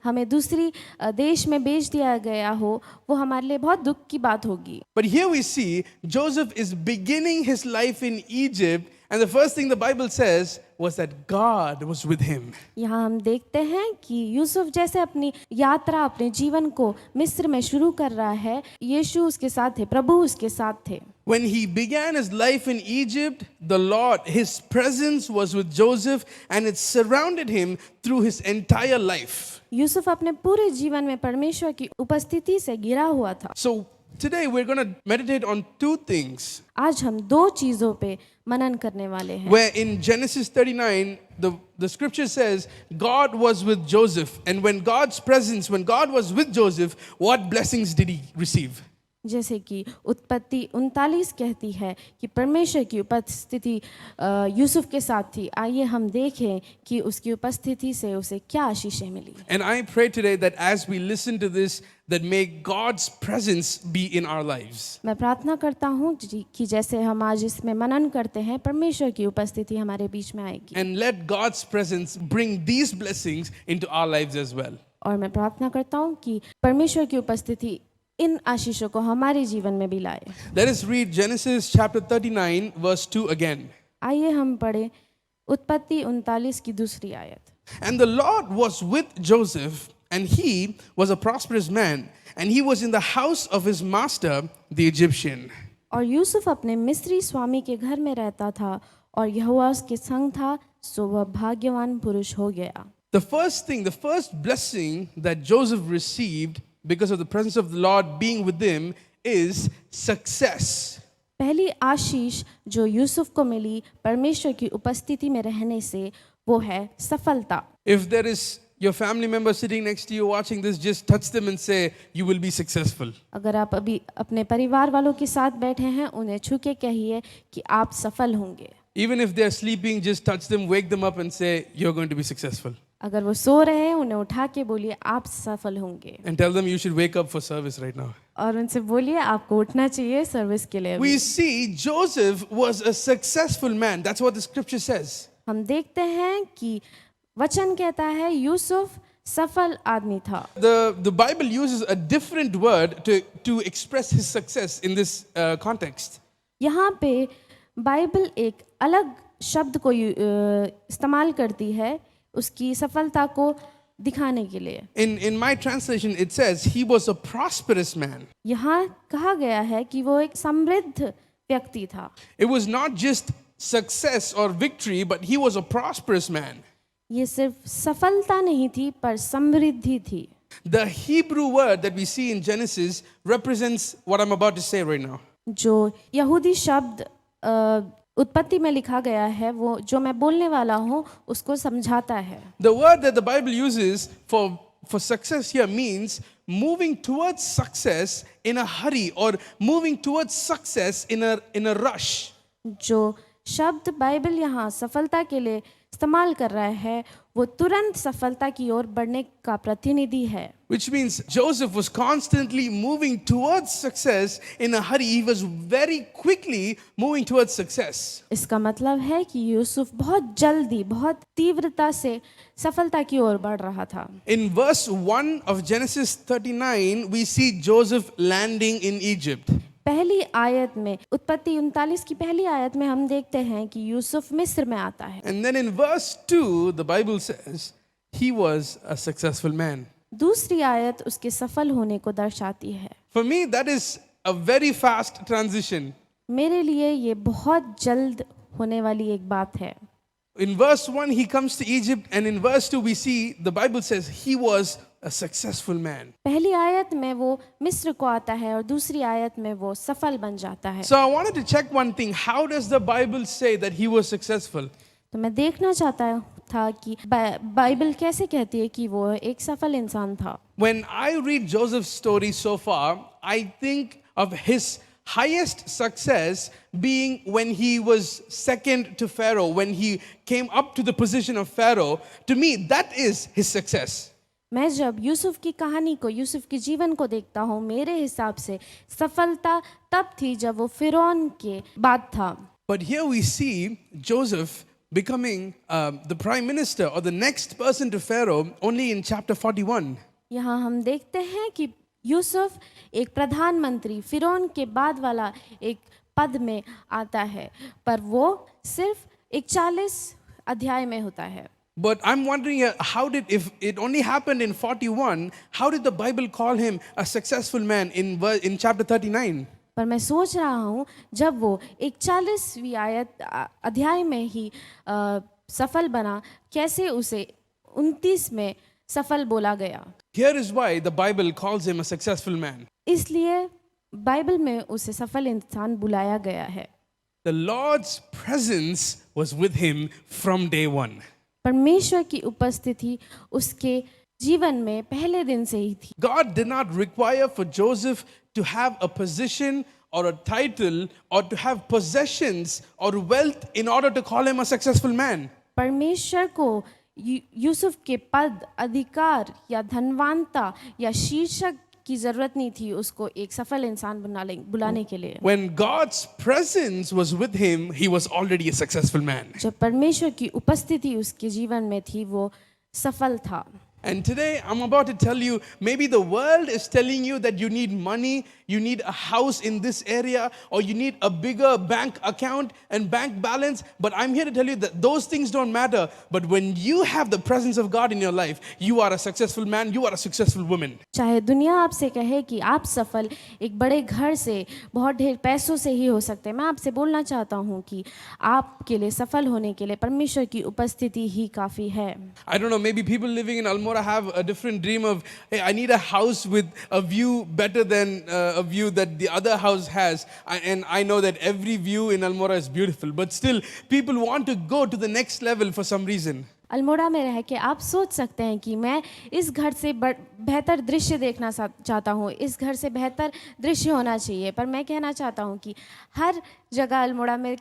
हमें दूसरी देश में बेच दिया गया हो, वो हमारे लिए बहुत दुख की बात होगी। But here we see Joseph is beginning his life in Egypt, and the first thing the Bible says was that God was with him. यहाँ हम देखते हैं कि यूसुफ जैसे अपनी यात्रा, अपने जीवन को मिस्र में शुरू कर रहा है, यीशु उसके साथ थे, प्रभु उसके साथ थे। When he began his life in Egypt, the Lord, his presence was with Joseph, and it surrounded him through his entire life. Yusuf अपने पूरे जीवन में परमेश्वर की उपस्थिति से घिरा हुआ था। So today we're going to meditate on two things. आज हम दो चीजों पे मनन करने वाले हैं। Where in Genesis 39, the scripture says God was with Joseph, and when God was with Joseph, what blessings did he receive? जैसे कि उत्पत्ति 39 कहती है कि परमेश्वर की उपस्थिति यूसुफ के साथ थी। आइए हम देखें कि उसकी उपस्थिति से उसे क्या आशीषें मिली। And I pray today that as we listen to this, that may God's presence be in our lives. मैं प्रार्थना करता हूँ कि जैसे हम आज इसमें मनन करते हैं, परमेश्वर की उपस्थिति हमारे बीच में आएगी। And let God's presence bring these blessings into our lives as well. और मैं प्रार्थना करता हूँ कि परमेश्वर की उपस्थिति इन आशीषों को हमारे जीवन में भी लाए। Let us read Genesis chapter 39 verse 2 again. आइए हम पढ़े उत्पत्ति 39 की दूसरी आयत। And the Lord was with Joseph, and he was a prosperous man, and he was in the house of his master, the Egyptian. और यूसुफ अपने मिस्री स्वामी के घर में रहता था, और यहोवा उसके संग था, सो वह भाग्यवान पुरुष हो गया। The first blessing that Joseph received because of the presence of the Lord being with him is success. पहली आशीष जो यूसुफ को मिली परमेश्वर की उपस्थिति में रहने से, वो है सफलता। If there is your family member sitting next to you watching this, just touch them and say, you will be successful. अगर आप अभी अपने परिवार वालों के साथ बैठे हैं, उन्हें छू के कहिए कि आप सफल होंगे। Even if they are sleeping, just touch them, wake them up and say, you're going to be successful. अगर वो सो रहे हैं, उन्हें उठा के बोलिए आप सफल होंगे। And tell them you should wake up for service right now. और उनसे बोलिए आपको उठना चाहिए सर्विस के लिए। We see Joseph was a successful man. That's what the scripture says. हम देखते हैं कि वचन कहता है यूसुफ सफल आदमी था। The Bible uses a different word to express his success in this context. यहाँ पे बाइबल एक अलग शब्द को इस्तेमाल करती है उसकी सफलता को दिखाने के लिए। In my translation it says he was a prosperous man. यहाँ कहा गया है कि वो एक समृद्ध व्यक्ति था। It was not just success or victory, but he was a prosperous man. ये सिर्फ सफलता नहीं थी पर समृद्धि थी। The Hebrew word that we see in Genesis represents what I'm about to say right now. जो यहूदी शब्द उत्पत्ति में लिखा गया है, वो जो मैं बोलने वाला हूँ उसको समझाता है। The word that the Bible uses for success here means moving towards success in a hurry or moving towards success in a rush. जो शब्द बाइबल यहाँ सफलता के लिए इस्तेमाल कर रहा है, वो तुरंत सफलता की ओर बढ़ने का प्रतिनिधि है। Which means Joseph was constantly moving towards success in a hurry. He was very quickly moving towards success. इसका मतलब है कि यूसुफ बहुत जल्दी, बहुत तीव्रता से सफलता की ओर बढ़ रहा था। In verse 1 of Genesis 39, we see Joseph landing in Egypt. पहली आयत में, उत्पत्ति 39 की पहली आयत में हम देखते हैं कि यूसुफ मिस्र में आता है। And then in verse 2, the Bible says he was a successful man. दूसरी आयत उसके सफल होने को दर्शाती है। For me, that is a very fast transition. मेरे लिए ये बहुत जल्द होने वाली एक बात है। In verse 1, he comes to Egypt, and in verse 2, we see the Bible says he was a successful man. पहली आयत में वो मिस्र को आता है और दूसरी आयत में वो सफल बन जाता है। So I wanted to check one thing. How does the Bible say that he was successful? तो मैं देखना चाहता था कि बाइबल कैसे कहती है कि वो एक सफल इंसान था। When I read Joseph's story so far, I think of his highest success being when he was second to Pharaoh, when he came up to the position of Pharaoh. To me, that is his success. मैं जब यूसुफ की कहानी को, यूसुफ के जीवन को देखता हूँ, मेरे हिसाब से सफलता तब थी जब वो फिरौन के बाद था. But here we see Joseph becoming the prime minister or the next person to Pharaoh only in chapter 41. यहाँ हम देखते हैं कि यूसुफ एक प्रधानमंत्री फिरौन के बाद वाला एक पद में आता है, पर वो सिर्फ 41 अध्याय में होता है. But I'm wondering how did, if it only happened in 41, how did the Bible call him a successful man in chapter 39? पर मैं सोच रहा हूँ जब वो 41वीं आयत अध्याय में ही सफल बना, कैसे उसे 29 में सफल बोला गया. Here is why the Bible calls him a successful man. इसलिए बाइबल में उसे सफल इंसान बुलाया गया है. The Lord's presence was with him from day one. परमेश्वर की उपस्थिति उसके जीवन में पहले दिन से ही थी. God did not require for Joseph to have a position or a title or to have possessions or wealth in order to call him a successful man. परमेश्वर को यूसुफ के पद, अधिकार या धनवानता या शीर्षक की जरूरत नहीं थी उसको एक सफल इंसान बुलाने के लिए. When God's presence was with him, he was already a successful man. जब परमेश्वर की उपस्थिति उसके जीवन में थी, वो सफल था. And today I'm about to tell you, maybe the world is telling you that you need money, you need a house in this area, or you need a bigger bank account and bank balance. But I'm here to tell you that those things don't matter. But when you have the presence of God in your life, you are a successful man, you are a successful woman. चाहे दुनिया आपसे कहे कि आप सफल एक बड़े घर से, बहुत ढेर पैसों से ही हो सकते हैं, मैं आपसे बोलना चाहता हूँ कि आपके लिए सफल होने के लिए परमेश्वर की उपस्थिति ही काफ़ी है. I don't know, maybe people living in Almora have a different dream of, hey, I need a house with a view better than a view that the other house has. And I know that every view in Almora is beautiful, but still people want to go to the next level for some reason. Almora में रह के आप सोच सकते हैं कि मैं इस घर से बेहतर दृश्य देखना चाहता हूँ, इस घर से बेहतर दृश्य होना चाहिए, पर मैं कहना चाहता हूँ कि हर जगह अल्मोड़ा में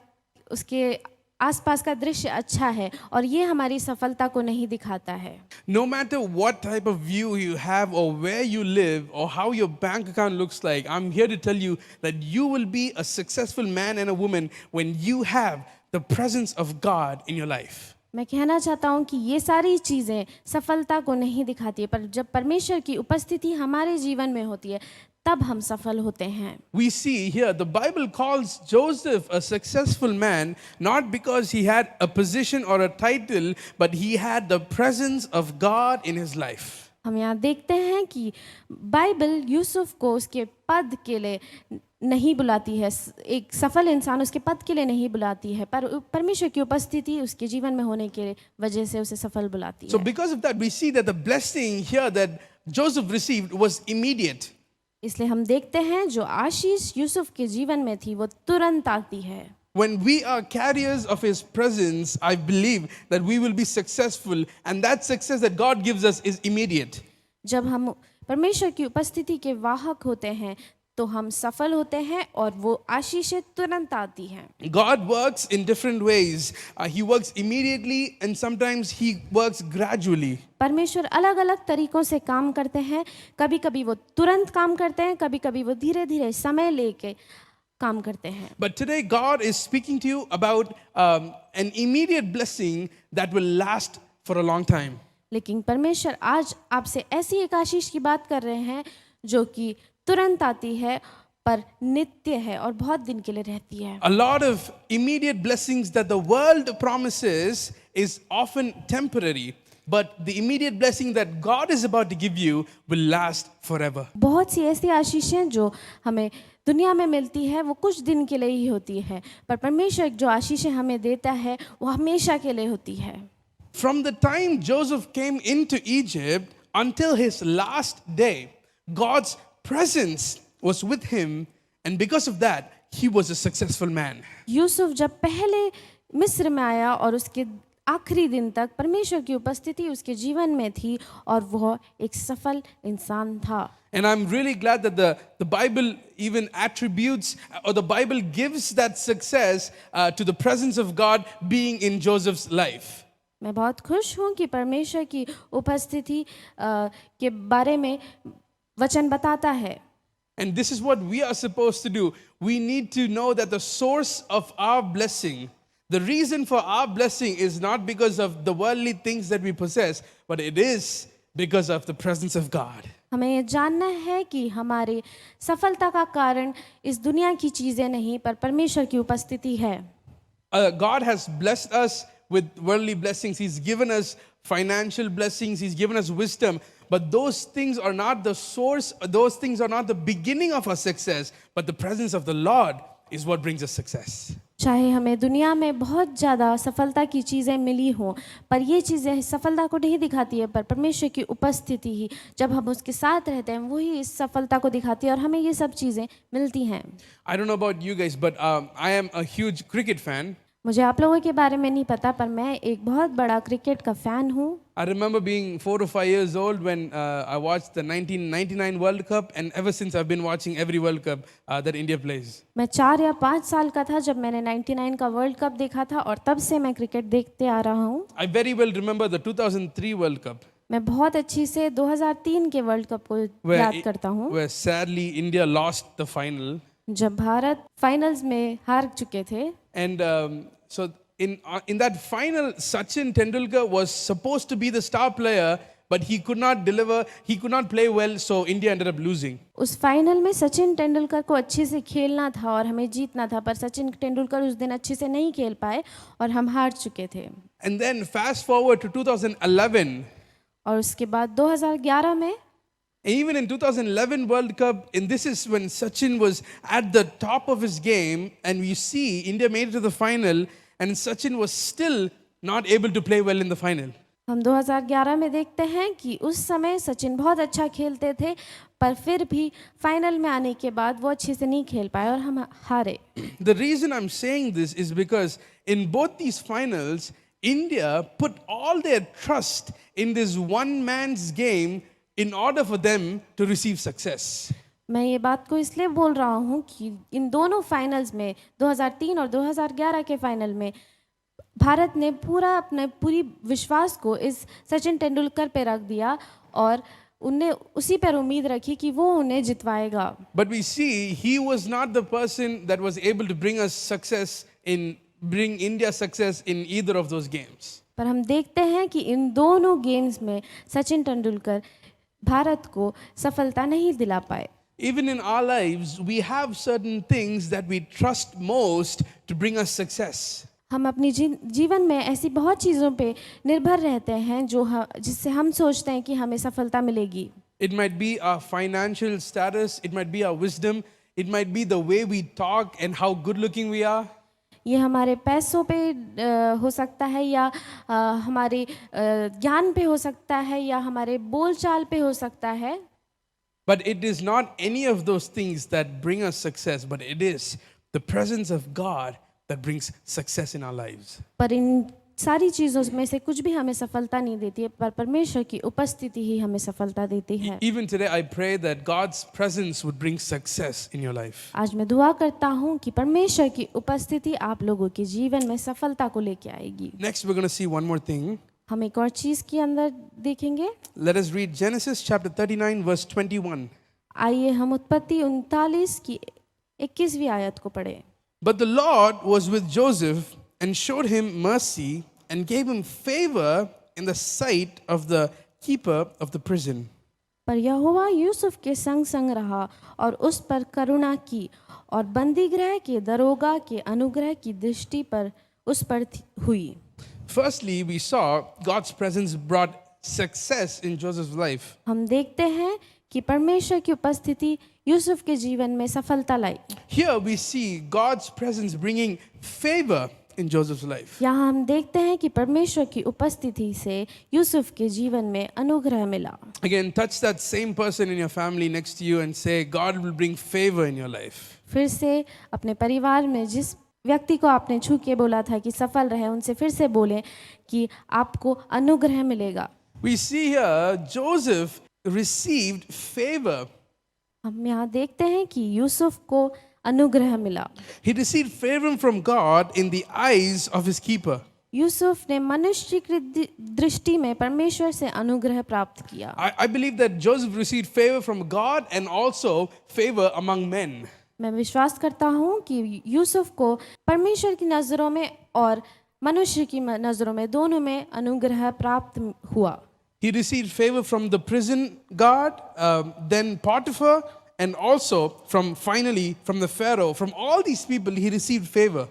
उसके आसपास का दृश्य अच्छा है और ये हमारी सफलता को नहीं दिखाता है. No matter what type of view you have or where you live or how your bank account looks like, I'm here to tell you that you will be a successful man and a woman when you have the presence of God in your life. मैं कहना चाहता हूँ कि ये सारी चीज़ें सफलता को नहीं दिखाती है, पर जब परमेश्वर की उपस्थिति हमारे जीवन में होती है तब हम सफल होते हैं. We see here the Bible calls Joseph a successful man not because he had a position or a title, but he had the presence of God in his life. हम यहाँ देखते हैं कि बाइबल यूसुफ को उसके पद के लिए नहीं बुलाती है, एक सफल इंसान उसके पद के लिए नहीं बुलाती है, पर परमेश्वर की उपस्थिति उसके जीवन में होने के वजह से उसे सफल बुलाती है. So because of that we see that the blessing here that Joseph received was immediate. इसलिए हम देखते हैं जो आशीष यूसुफ के जीवन में थी वो तुरंत आती है. When we are carriers of his presence, I believe that we will be successful, and that success that God gives us is immediate. जब हम परमेश्वर की उपस्थिति के वाहक होते हैं तो हम सफल होते हैं और वो आशीषें तुरंत आती हैं. God works in different ways. He works immediately and sometimes he works gradually. परमेश्वर अलग अलग तरीकों से काम करते हैं, कभी कभी वो तुरंत काम करते हैं, कभी कभी वो धीरे धीरे समय लेके काम करते हैं. But today God is speaking to you about an immediate blessing that will last for a long time. लेकिन परमेश्वर आज आपसे ऐसी एक आशीष की बात कर रहे हैं जो कि तुरंत आती है पर नित्य है और बहुत दिन के लिए रहती है. A lot of immediate blessings that the world promises is often temporary, but the immediate blessing that God is about to give you will last forever. बहुत सी ऐसी आशीषें जो हमें दुनिया में मिलती है वो कुछ दिन के लिए ही होती है, पर परमेश्वर जो आशीषें हमें देता है वो हमेशा के लिए होती है. From the time Joseph came into Egypt until his last day, God's presence was with him, and because of that, he was a successful man. Yusuf जब पहले मिस्र में आया और उसके आखिरी दिन तक परमेश्वर की उपस्थिति उसके जीवन में थी और वह एक सफल इंसान था। And I'm really glad that the Bible even attributes, or the Bible gives that success to the presence of God being in Joseph's life. मैं बहुत खुश हूँ कि परमेश्वर की उपस्थिति के बारे में वचन बताता है। And this is what we are supposed to do. We need to know that the source of our blessing, the reason for our blessing is not because of the worldly things that we possess, but it is because of the presence of God. हमें ये जानना है कि हमारी सफलता का कारण इस दुनिया की चीज़ें नहीं पर परमेश्वर की उपस्थिति है। God has blessed us with worldly blessings. He's given us financial blessings. He's given us wisdom. But those things are not the source, those things are not the beginning of our success, but the presence of the Lord is what brings us success. चाहे हमें दुनिया में बहुत ज़्यादा सफलता की चीज़ें मिली हों, पर ये चीज़ें सफलता को नहीं दिखाती है, पर परमेश्वर की उपस्थिति ही जब हम उसके साथ रहते हैं वही इस सफलता को दिखाती है और हमें ये सब चीज़ें मिलती हैं। I don't know about you guys, but I am a huge cricket fan. मुझे आप लोगों के बारे में नहीं पता, पर मैं एक बहुत बड़ा क्रिकेट का फ़ैन हूँ। I remember being 4 or 5 years old when I watched the 1999 World Cup, and ever since I've been watching every World Cup that India plays. मैं 4 या 5 साल का था जब मैंने 99 का वर्ल्ड कप देखा था और तब से मैं क्रिकेट देखते आ रहा हूँ। I very well remember the 2003 World Cup. मैं बहुत अच्छी से 2003 के वर्ल्ड कप को याद करता हूँ, Where sadly India lost the final. जब भारत फाइनल्स में हार चुके थे। And so in that final, Sachin Tendulkar was supposed to be the star player, but he could not deliver, he could not play well, so India ended up losing. उस final में सचिन तेंदुलकर को अच्छे से खेलना था और हमें जीतना था, पर सचिन तेंदुलकर उस दिन अच्छे से नहीं खेल पाए और हम हार चुके थे। And then fast forward to 2011. और उसके बाद 2011 में, Even in 2011 World Cup, and this is when Sachin was at the top of his game, and we see India made it to the final, and Sachin was still not able to play well in the final. हम 2011 में देखते हैं कि उस समय सचिन बहुत अच्छा खेलते थे, पर फिर भी फाइनल में आने के बाद वो अच्छे से नहीं खेल पाए और हम हारे। The reason I'm saying this is because in both these finals, India put all their trust in this one man's game in order for them to receive success. मैं ये बात को इसलिए बोल रहा हूँ कि इन दोनों फाइनल्स में 2003 और 2011 के फाइनल में भारत ने पूरी विश्वास को इस सचिन तेंदुलकर पे रख दिया और उनने उसी पर उम्मीद रखी कि वो उन्हें जितवाएगा। But we see he was not the person that was able to bring India success in either of those games. पर हम देखते हैं कि इन दोनों गेम्स में सचिन तेंदुलकर भारत को सफलता नहीं दिला पाए। Even in our lives, we have certain things that we trust most to bring us success. हम अपनी जीवन में ऐसी बहुत चीज़ों पे निर्भर रहते हैं जिससे हम सोचते हैं कि हमें सफलता मिलेगी। It might be our financial status, it might be our wisdom, it might be the way we talk and how good looking we are. ये हमारे पैसों पे हो सकता है या हमारे ज्ञान पे हो सकता है या हमारे बोलचाल पे हो सकता है। But it is not any of those things that bring us success, but it is the presence of God that brings success in our lives. पर इन सारी चीज़ों में से कुछ भी हमें सफलता नहीं देती है, पर परमेश्वर की उपस्थिति ही हमें सफलता देती है। Even today I pray that God's presence would bring success in your life. आज मैं दुआ करता हूँ कि परमेश्वर की उपस्थिति आप लोगों के जीवन में सफलता को लेके आएगी। Next we're going to see one more thing. हम एक और चीज़ के अंदर देखेंगे। Let us read Genesis chapter 39 verse 21. आइए हम उत्पत्ति 39 की 21वीं आयत को पढ़ें। But the Lord was with Joseph and showed him mercy and gave him favor in the sight of the keeper of the prison. पर यहोवा यूसुफ के संग संग रहा और उस पर करुणा की और बंदीगृह के दरोगा के अनुग्रह की दृष्टि पर उस पर हुई। Firstly, we saw God's presence brought success in Joseph's life. हम देखते हैं कि परमेश्वर की उपस्थिति यूसुफ के जीवन में सफलता लाई। Here we see God's presence bringing favor in Joseph's life. यहाँ हम देखते हैं कि परमेश्वर की उपस्थिति से यूसुफ के जीवन में अनुग्रह मिला। Again, touch that same person in your family next to you and say, God will bring favor in your life. फिर से अपने परिवार में जिस व्यक्ति को आपने छू के बोला था कि सफल रहे, उनसे फिर से बोलें कि आपको अनुग्रह मिलेगा। We see here Joseph received favor. हम यहाँ देखते हैं कि यूसुफ को अनुग्रह मिला। He received favor from God in the eyes of his keeper. Yusuf ने मनुष्य की दृष्टि में परमेश्वर से अनुग्रह प्राप्त किया। I believe that Joseph received favor from God and also favor among men. मैं विश्वास करता हूँ कि यूसुफ को परमेश्वर की नज़रों में और मनुष्य की नज़रों में दोनों में अनुग्रह प्राप्त हुआ। He received favor from the prison guard, then Potiphar, and also finally from the Pharaoh. From all these people, he received favor.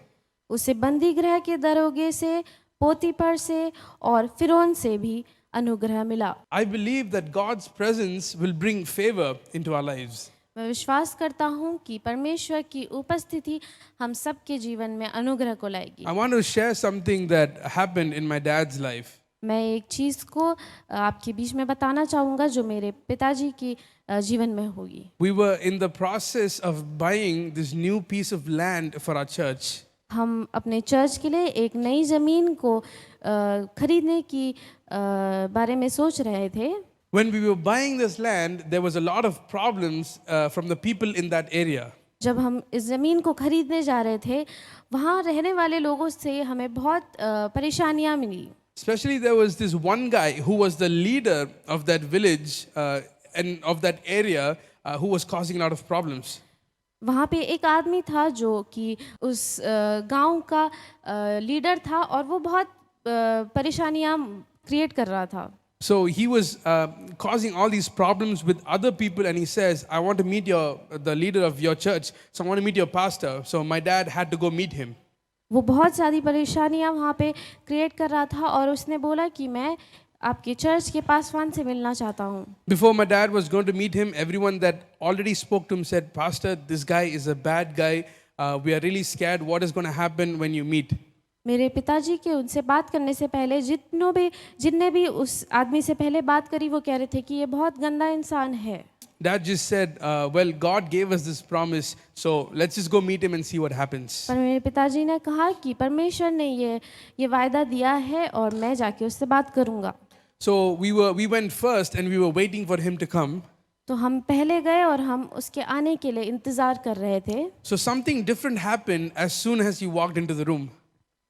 उसे बंदी गृह के दरोगे से, पोतीपर से और फिरौन से भी अनुग्रह मिला। I believe that God's presence will bring favor into our lives. मैं विश्वास करता हूँ कि परमेश्वर की उपस्थिति हम सबके जीवन में अनुग्रह को लाएगी। I want to share something that happened in my dad's life. मैं एक चीज़ को आपके बीच में बताना चाहूँगा जो मेरे पिताजी की जीवन में होगी। We were in the process of buying this new piece of land for our church. हम अपने चर्च के लिए एक नई ज़मीन को खरीदने की बारे में सोच रहे थे। When we were buying this land, there was a lot of problems from the people in that area. जब हम इस ज़मीन को खरीदने जा रहे थे, वहाँ रहने वाले लोगों से हमें बहुत परेशानियाँ मिली। Especially there was this one guy who was the leader of that village and of that area who was causing a lot of problems. वहाँ पे एक आदमी था जो कि उस गांव का लीडर था और वो बहुत परेशानियाँ क्रिएट कर रहा था। So he was causing all these problems with other people, and he says, I want to meet the leader of your church, so I want to meet your pastor. So my dad had to go meet him. वो बहुत सारी परेशानियाँ वहाँ पे create कर रहा था और उसने बोला कि मैं आपके चर्च के पासवान से मिलना चाहता हूँ। Before my dad was going to meet him, everyone that already spoke to him said, Pastor, this guy is a bad guy. We are really scared. What is going to happen when you meet? मेरे पिताजी के उनसे बात करने से पहले जिनने भी उस आदमी से पहले बात करी वो कह रहे थे कि ये बहुत गंदा इंसान है। Dad just said, well, God gave us this promise, so let's just go meet him and see what happens. पर मेरे पिताजी ने कहा कि परमेश्वर ने ये वायदा दिया है और मैं जाके उससे बात करूँगा। So we went first and we were waiting for him to come. तो हम पहले गए और हम उसके आने के लिए इंतज़ार कर रहे थे। So something different happened as soon as he walked into the room.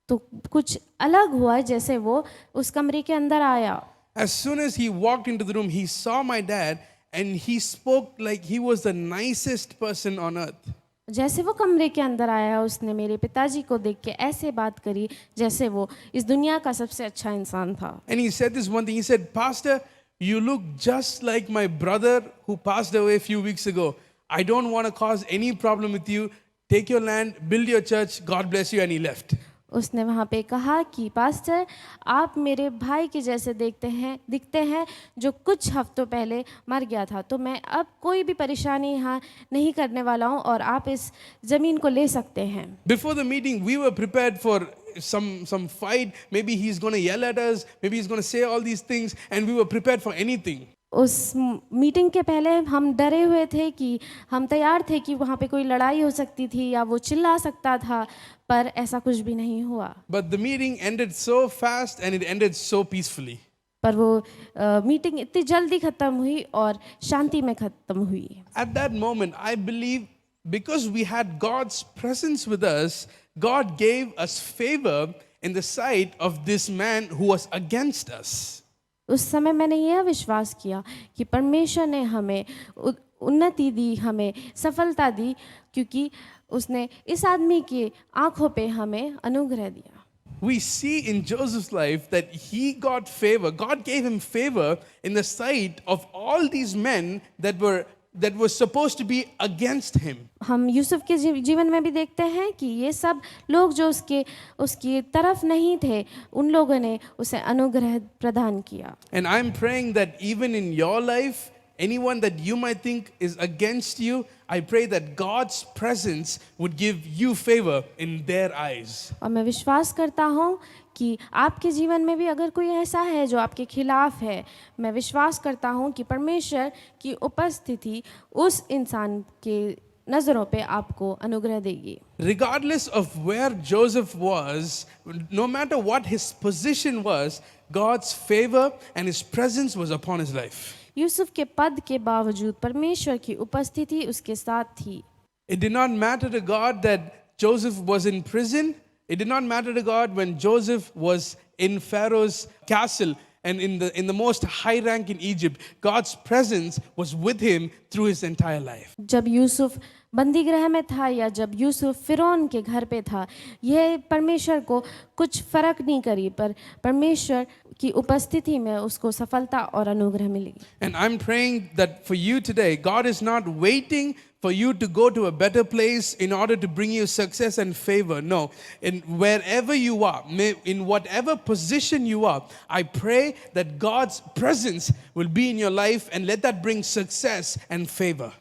तो कुछ अलग हुआ जैसे वो उस कमरे के अंदर आया। As soon as he walked into the room, he saw my dad and he spoke like he was the nicest person on earth. जैसे वो कमरे के अंदर आया उसने मेरे पिताजी को देख के ऐसे बात करी जैसे वो इस दुनिया का सबसे अच्छा इंसान था। And he said this one thing. He said, Pastor, you look just like my brother who passed away a few weeks ago. I don't want to cause any problem with you. Take your land, build your church. God bless you. And he left. उसने वहाँ पे कहा कि pastor आप मेरे भाई के जैसे दिखते हैं जो कुछ हफ्तों पहले मर गया था, तो मैं अब कोई भी परेशानी यहाँ नहीं करने वाला हूँ और आप इस ज़मीन को ले सकते हैं। Before the meeting, we were prepared for some fight. Maybe he's going to yell at us. Maybe he's going to say all these things, and we were prepared for anything. उस मीटिंग के पहले हम डरे हुए थे कि हम तैयार थे कि वहाँ पे कोई लड़ाई हो सकती थी या वो चिल्ला सकता था, पर ऐसा कुछ भी नहीं हुआ। But the meeting ended so fast and it ended so peacefully. पर वो मीटिंग इतनी जल्दी खत्म हुई और शांति में खत्म हुई। At that moment, I believe because we had God's presence with us, God gave us favor in the sight of this man who was against us. उस समय मैंने यह विश्वास किया कि परमेश्वर ने हमें उन्नति दी, हमें सफलता दी, क्योंकि उसने इस आदमी की आंखों पे हमें अनुग्रह दिया। We see in Joseph's life that he got favor. God gave him favor in the sight of all these men that were supposed to be against him. हम यूसुफ के जीवन में भी देखते हैं कि ये सब लोग जो उसकी तरफ नहीं थे, उन लोगों ने उसे अनुग्रह प्रदान किया। And I'm praying that even in your life, anyone that you might think is against you, I pray that God's presence would give you favor in their eyes. और मैं विश्वास करता हूँ कि आपके जीवन में भी अगर कोई ऐसा है जो आपके खिलाफ है, मैं विश्वास करता हूँ कि परमेश्वर की उपस्थिति उस इंसान के नज़रों पे आपको अनुग्रह देगी। Regardless of where Joseph was, no matter what his position was, God's favor and his presence was upon his life. Yusuf के पद के बावजूद परमेश्वर की उपस्थिति उसके साथ थी। It did not matter to God that Joseph was in prison. It did not matter to God when Joseph was in Pharaoh's castle and in the most high rank in Egypt. God's presence was with him through his entire life. जब यूसुफ बंदी गृह में था या जब यूसुफ फिरौन के घर पे था, यह परमेश्वर को कुछ फर्क नहीं करी, पर परमेश्वर की उपस्थिति में उसको सफलता और अनुग्रह मिली। And I'm praying that for you today, God is not waiting for you to go to a better place in order to bring you success and favor. No, in wherever you are, in whatever position you are, I pray that God's presence will be in your life and let that bring success and favor.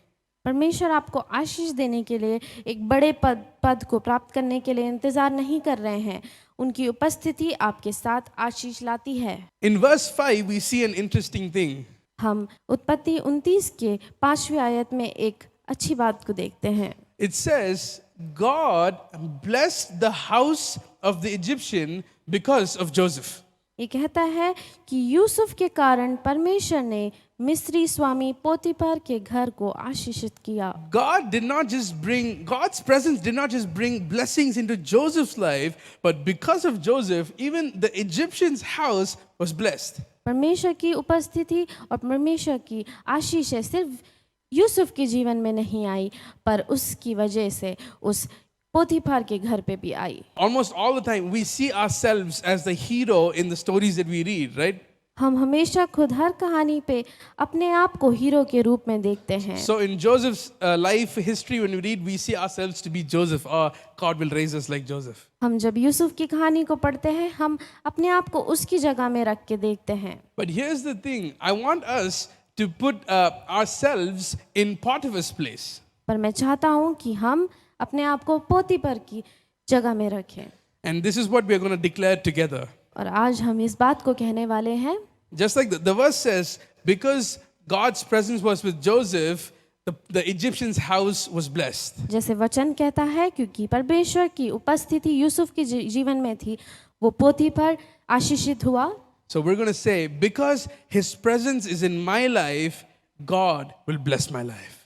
परमेश्वर आपको आशीष देने के लिए एक बड़े पद को प्राप्त करने के लिए इंतजार नहीं कर रहे हैं, उनकी उपस्थिति आपके साथ आशीष लाती है। In verse 5 we see an interesting thing. हम उत्पत्ति 29 के 5वीं आयत में एक अच्छी बात को देखते हैं। It says God blessed the house of the Egyptian because of Joseph. ये कहता है कि यूसुफ के कारण परमेश्वर ने मिस्री स्वामी पोतीफर के घर को आशीषित किया। God's presence did not just bring blessings into Joseph's life, but because of Joseph, even the Egyptian's house was blessed. परमेश्वर की उपस्थिति और परमेश्वर की आशीष सिर्फ यूसुफ के जीवन में नहीं आई, पर उसकी वजह से उस पोतीफर के घर पे भी आई। Almost all the time we see ourselves as the hero in the stories that we read, right? हम हमेशा खुद हर कहानी पे अपने आप को हीरो के रूप में देखते हैं। So in Joseph's life history, when we read, we see ourselves to be Joseph. Oh, God will raise us like Joseph. हम जब यूसुफ की कहानी को पढ़ते हैं, हम अपने आप को उसकी जगह में रख के देखते हैं। But here's the thing, I want us to put ourselves in Potiphar's place. पर मैं चाहता हूँ कि हम अपने आप को पोतीफर की जगह में रखें। And this is what we are going to declare together. और आज हम इस बात को कहने वाले हैं। Just like the verse says, because God's presence was with Joseph, the Egyptian's house was blessed. जैसे वचन कहता है, क्योंकि परमेश्वर की उपस्थिति यूसुफ के जीवन में थी, वो पोतीफर आशीषित हुआ। So we're going to say, because his presence is in my life, God will bless my life.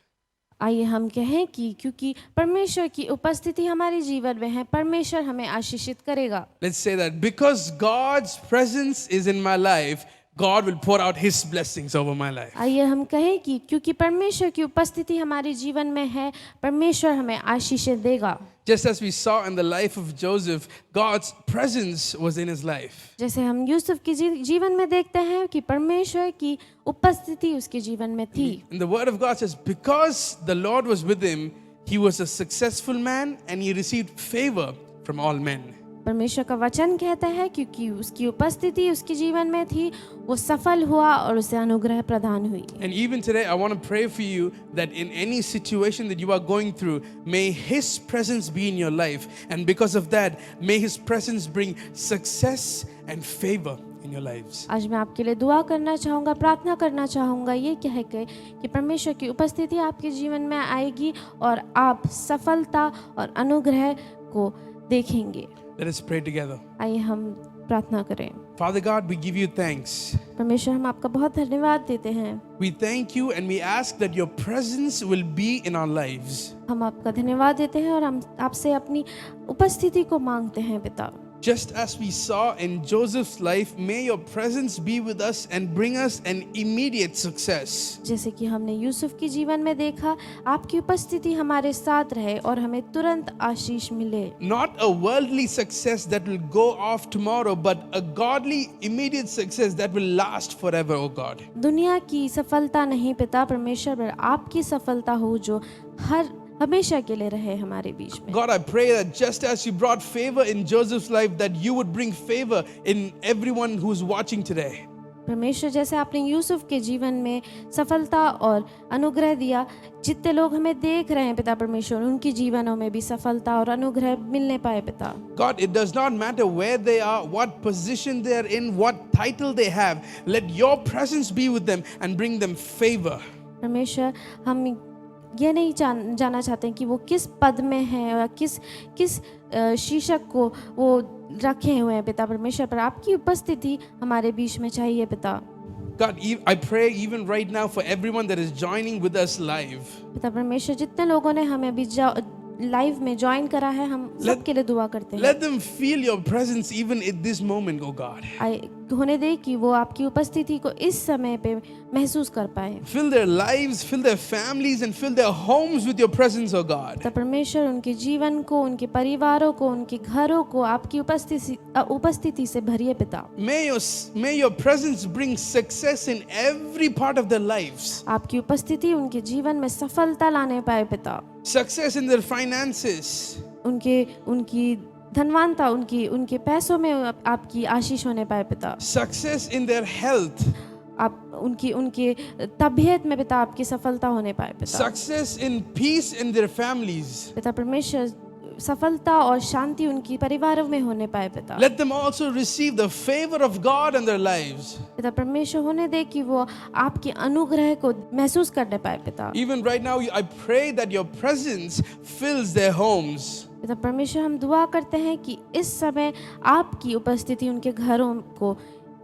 आइए हम कहें कि क्योंकि परमेश्वर की उपस्थिति हमारे जीवन में है, परमेश्वर हमें आशीषित करेगा। Let's say that because God's presence is in my life, God will pour out his blessings over my life. आइए हम कहें कि क्योंकि परमेश्वर की उपस्थिति हमारे जीवन में है, परमेश्वर हमें आशीष देगा। Just as we saw in the life of Joseph, God's presence was in his life. जैसे हम यूसुफ के जीवन में देखते हैं कि परमेश्वर की उपस्थिति उसके जीवन में थी। And the word of God says, because the Lord was with him, he was a successful man and he received favor from all men. परमेश्वर का वचन कहता है क्योंकि उसकी उपस्थिति उसके जीवन में थी, वो सफल हुआ और उसे अनुग्रह प्रदान हुई। And even today I want to pray for you that in any situation that you are going through, may his presence be in your life, and because of that may his presence bring success and favor in your lives. आज मैं आपके लिए दुआ करना चाहूँगा, प्रार्थना करना चाहूँगा, ये कह के कि परमेश्वर की उपस्थिति आपके जीवन में आएगी और आप सफलता और अनुग्रह को देखेंगे। Let us pray together. आइए हम प्रार्थना करें। Father God, we give you thanks. परमेश्वर हम आपका बहुत धन्यवाद देते हैं। We thank you and we ask that your presence will be in our lives. हम आपका धन्यवाद देते हैं और हम आपसे अपनी उपस्थिति को मांगते हैं पिता। Just as we saw in Joseph's life, may your presence be with us and bring us an immediate success. जैसे कि हमने यूसुफ के जीवन में देखा, आपकी उपस्थिति हमारे साथ रहे और हमें तुरंत आशीष मिले। Not a worldly success that will go off tomorrow, but a godly immediate success that will last forever, oh God. दुनिया की सफलता नहीं पिता परमेश्वर, पर आपकी सफलता हो जो हमेशा के लिए रहे हमारे बीच में। God, I pray that just as you brought favor in Joseph's life, that you would bring favor in everyone who's watching today. परमेश्वर, जैसे आपने यूसुफ के जीवन में सफलता और अनुग्रह दिया, जितने लोग हमें देख रहे हैं पिता परमेश्वर, उनके जीवनों में भी सफलता और अनुग्रह मिलने पाए पिता। God, it does not matter where they are, what position they are in, what title they have. Let your presence be with them and bring them favor. परमेश्वर, हम ये नहीं जानना चाहते हैं कि वो किस पद में है या किस शीर्षक को वो रखे हुए हैं पिता परमेश्वर, पर आपकी उपस्थिति हमारे बीच में चाहिए पिता। God, I pray even right now for everyone that is joining with us live. पिता परमेश्वर, जितने लोगों ने हमें अभी लाइव में ज्वाइन करा है, हम सबके लिए दुआ करते हैं। Let them feel your presence even at this moment, oh God. होने दे कि वो आपकी उपस्थिति को इस समय पे महसूस कर पाए। Fill their lives, fill their families and fill their homes with your presence, oh God. पिता परमेश्वर, उनके जीवन को, उनके परिवारों को, उनके घरों को आपकी उपस्थिति से भरिए पिता। May your presence bring success in every part of their lives. आपकी उपस्थिति उनके जीवन में सफलता लाने पाए पिता। Success in their finances. उनकी धनवानता, उनके पैसों में आपकी आशीष होने पाए पिता। Success in their health. आप उनके तबीयत में पिता आपकी सफलता होने पाए पिता। Success in peace in their families. पिता परमेश्वर, सफलता और शांति उनकी परिवारों में होने पाए पिता। Let them also receive the favor of God in their lives. पिता परमेश्वर, होने दे कि वो आपके अनुग्रह को महसूस करने पाए पिता। Even right now, I pray that your presence fills their homes. पिता परमेश्वर, हम दुआ करते हैं कि इस समय आपकी उपस्थिति उनके घरों को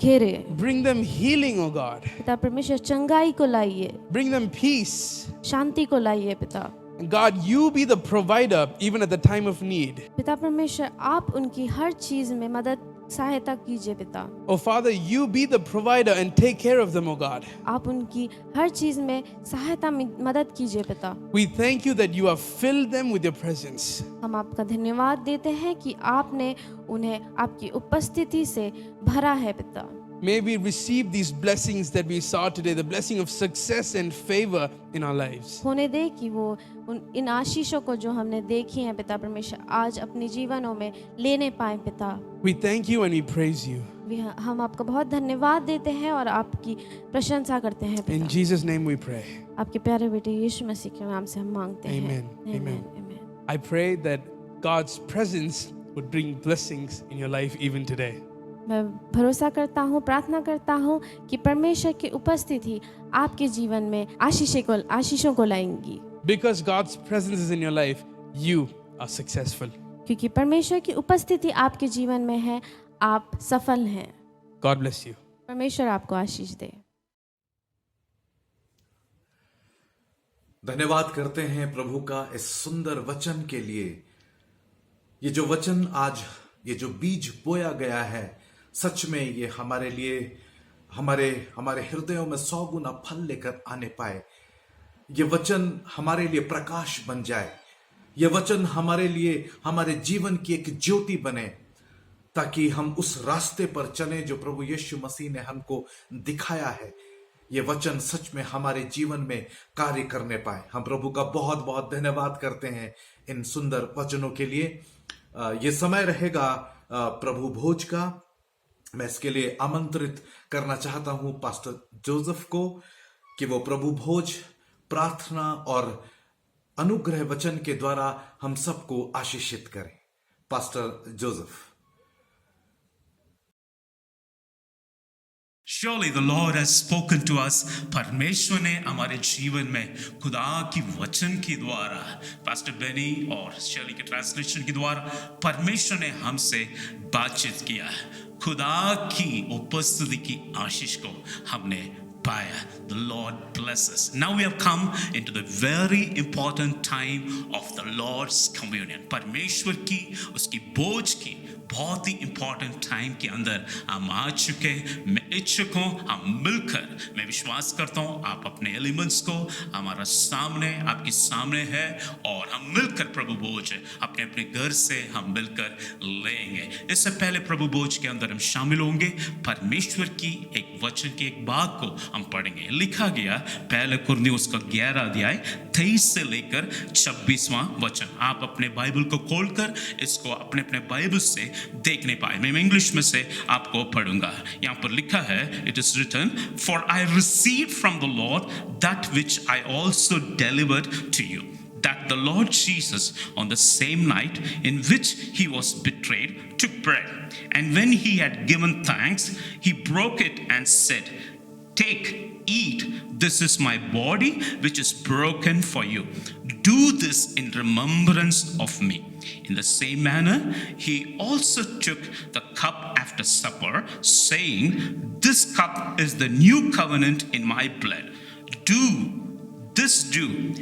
घेरे। Bring them healing, oh God. पिता परमेश्वर, चंगाई को लाइए, Bring them peace. शांति को लाइए पिता। God, you be the provider even at the time of need. पिता परमेश्वर, आप उनकी हर चीज में मदद सहायता कीजिए पिता। Oh Father, you be the provider and take care of them, oh God. आप उनकी हर चीज में सहायता में मदद कीजिए पिता। We thank you that you have filled them with your presence. हम आपका धन्यवाद देते हैं कि आपने उन्हें आपकी उपस्थिति से भरा है पिता। May we receive these blessings that we saw today, the blessing of success and favor in our lives. होने दे कि वो इन आशीषों को जो हमने देखी हैं पिता परमेश्वर, आज अपने जीवनों में लेने पाए पिता। We thank you and we praise you. हम आपका बहुत धन्यवाद देते हैं और आपकी प्रशंसा करते हैं In पिता। Jesus' name we pray. आपके प्यारे बेटे यीशु मसीह के नाम से हम मांगते हैं। Amen. Amen. Amen. I pray that God's presence would bring blessings in your life even today. मैं भरोसा करता हूँ, प्रार्थना करता हूँ कि परमेश्वर की उपस्थिति आपके जीवन में आशीषों को लाएंगी। Because God's presence is in your life, you are successful. क्योंकि परमेश्वर की उपस्थिति आपके जीवन में है, आप सफल हैं। God bless you. परमेश्वर आपको आशीष दे। धन्यवाद करते हैं प्रभु का इस सुंदर वचन के लिए। ये जो वचन आज, ये जो बीज बोया गया है, सच में ये हमारे लिए, हमारे हृदयों में 100 गुना फल लेकर आने पाए। ये वचन हमारे लिए प्रकाश बन जाए। ये वचन हमारे लिए, हमारे जीवन की एक ज्योति बने, ताकि हम उस रास्ते पर चलें जो प्रभु यीशु मसीह ने हमको दिखाया है। ये वचन सच में हमारे जीवन में कार्य करने पाए। हम प्रभु का बहुत बहुत धन्यवाद करते हैं इन सुंदर वचनों के लिए। ये समय रहेगा प्रभु भोज का। मैं इसके लिए आमंत्रित करना चाहता हूं पास्टर जोसेफ को कि वो प्रभु भोज प्रार्थना और अनुग्रह वचन के द्वारा हम सबको आशीषित करें। Pastor Joseph. Surely the Lord has spoken to us. परमेश्वर ने हमारे जीवन में खुदा की वचन के द्वारा, पास्टर बेनी और शर्ली के ट्रांसलेशन के द्वारा परमेश्वर ने हमसे बातचीत किया। खुदा की उपस्थिति की आशीष को हमने पाया। The Lord bless us. Now we have come into the very important time of the Lord's communion. परमेश्वर की, उसकी भोज की बहुत ही इंपॉर्टेंट टाइम के अंदर हम आ चुके। मैं इच्छुक हूँ हम मिलकर, मैं विश्वास करता हूँ आप अपने एलिमेंट्स को हमारा सामने, आपके सामने है, और हम मिलकर प्रभु भोज अपने अपने घर से हम मिलकर लेंगे। इससे पहले प्रभु भोज के अंदर हम शामिल होंगे, परमेश्वर की एक वचन की एक बात को हम पढ़ेंगे। लिखा गया पहले कुरिन्थियों का 11 अध्याय 23 से लेकर 26वां वचन। आप अपने बाइबल को खोलकर इसको अपने अपने बाइबल से देखने पाए। मैं इंग्लिश में से आपको पढ़ूंगा। यहाँ पर लिखा है, it is written, for I receive from the Lord that which I also delivered to you, that the Lord Jesus, on the same night in which he was betrayed, took bread, and when he had given thanks, he broke it and said, take, eat, this is my body which is broken for you. Do this in remembrance of me. In the same manner, he also took the cup after supper, saying, this cup is the new covenant in my blood. Do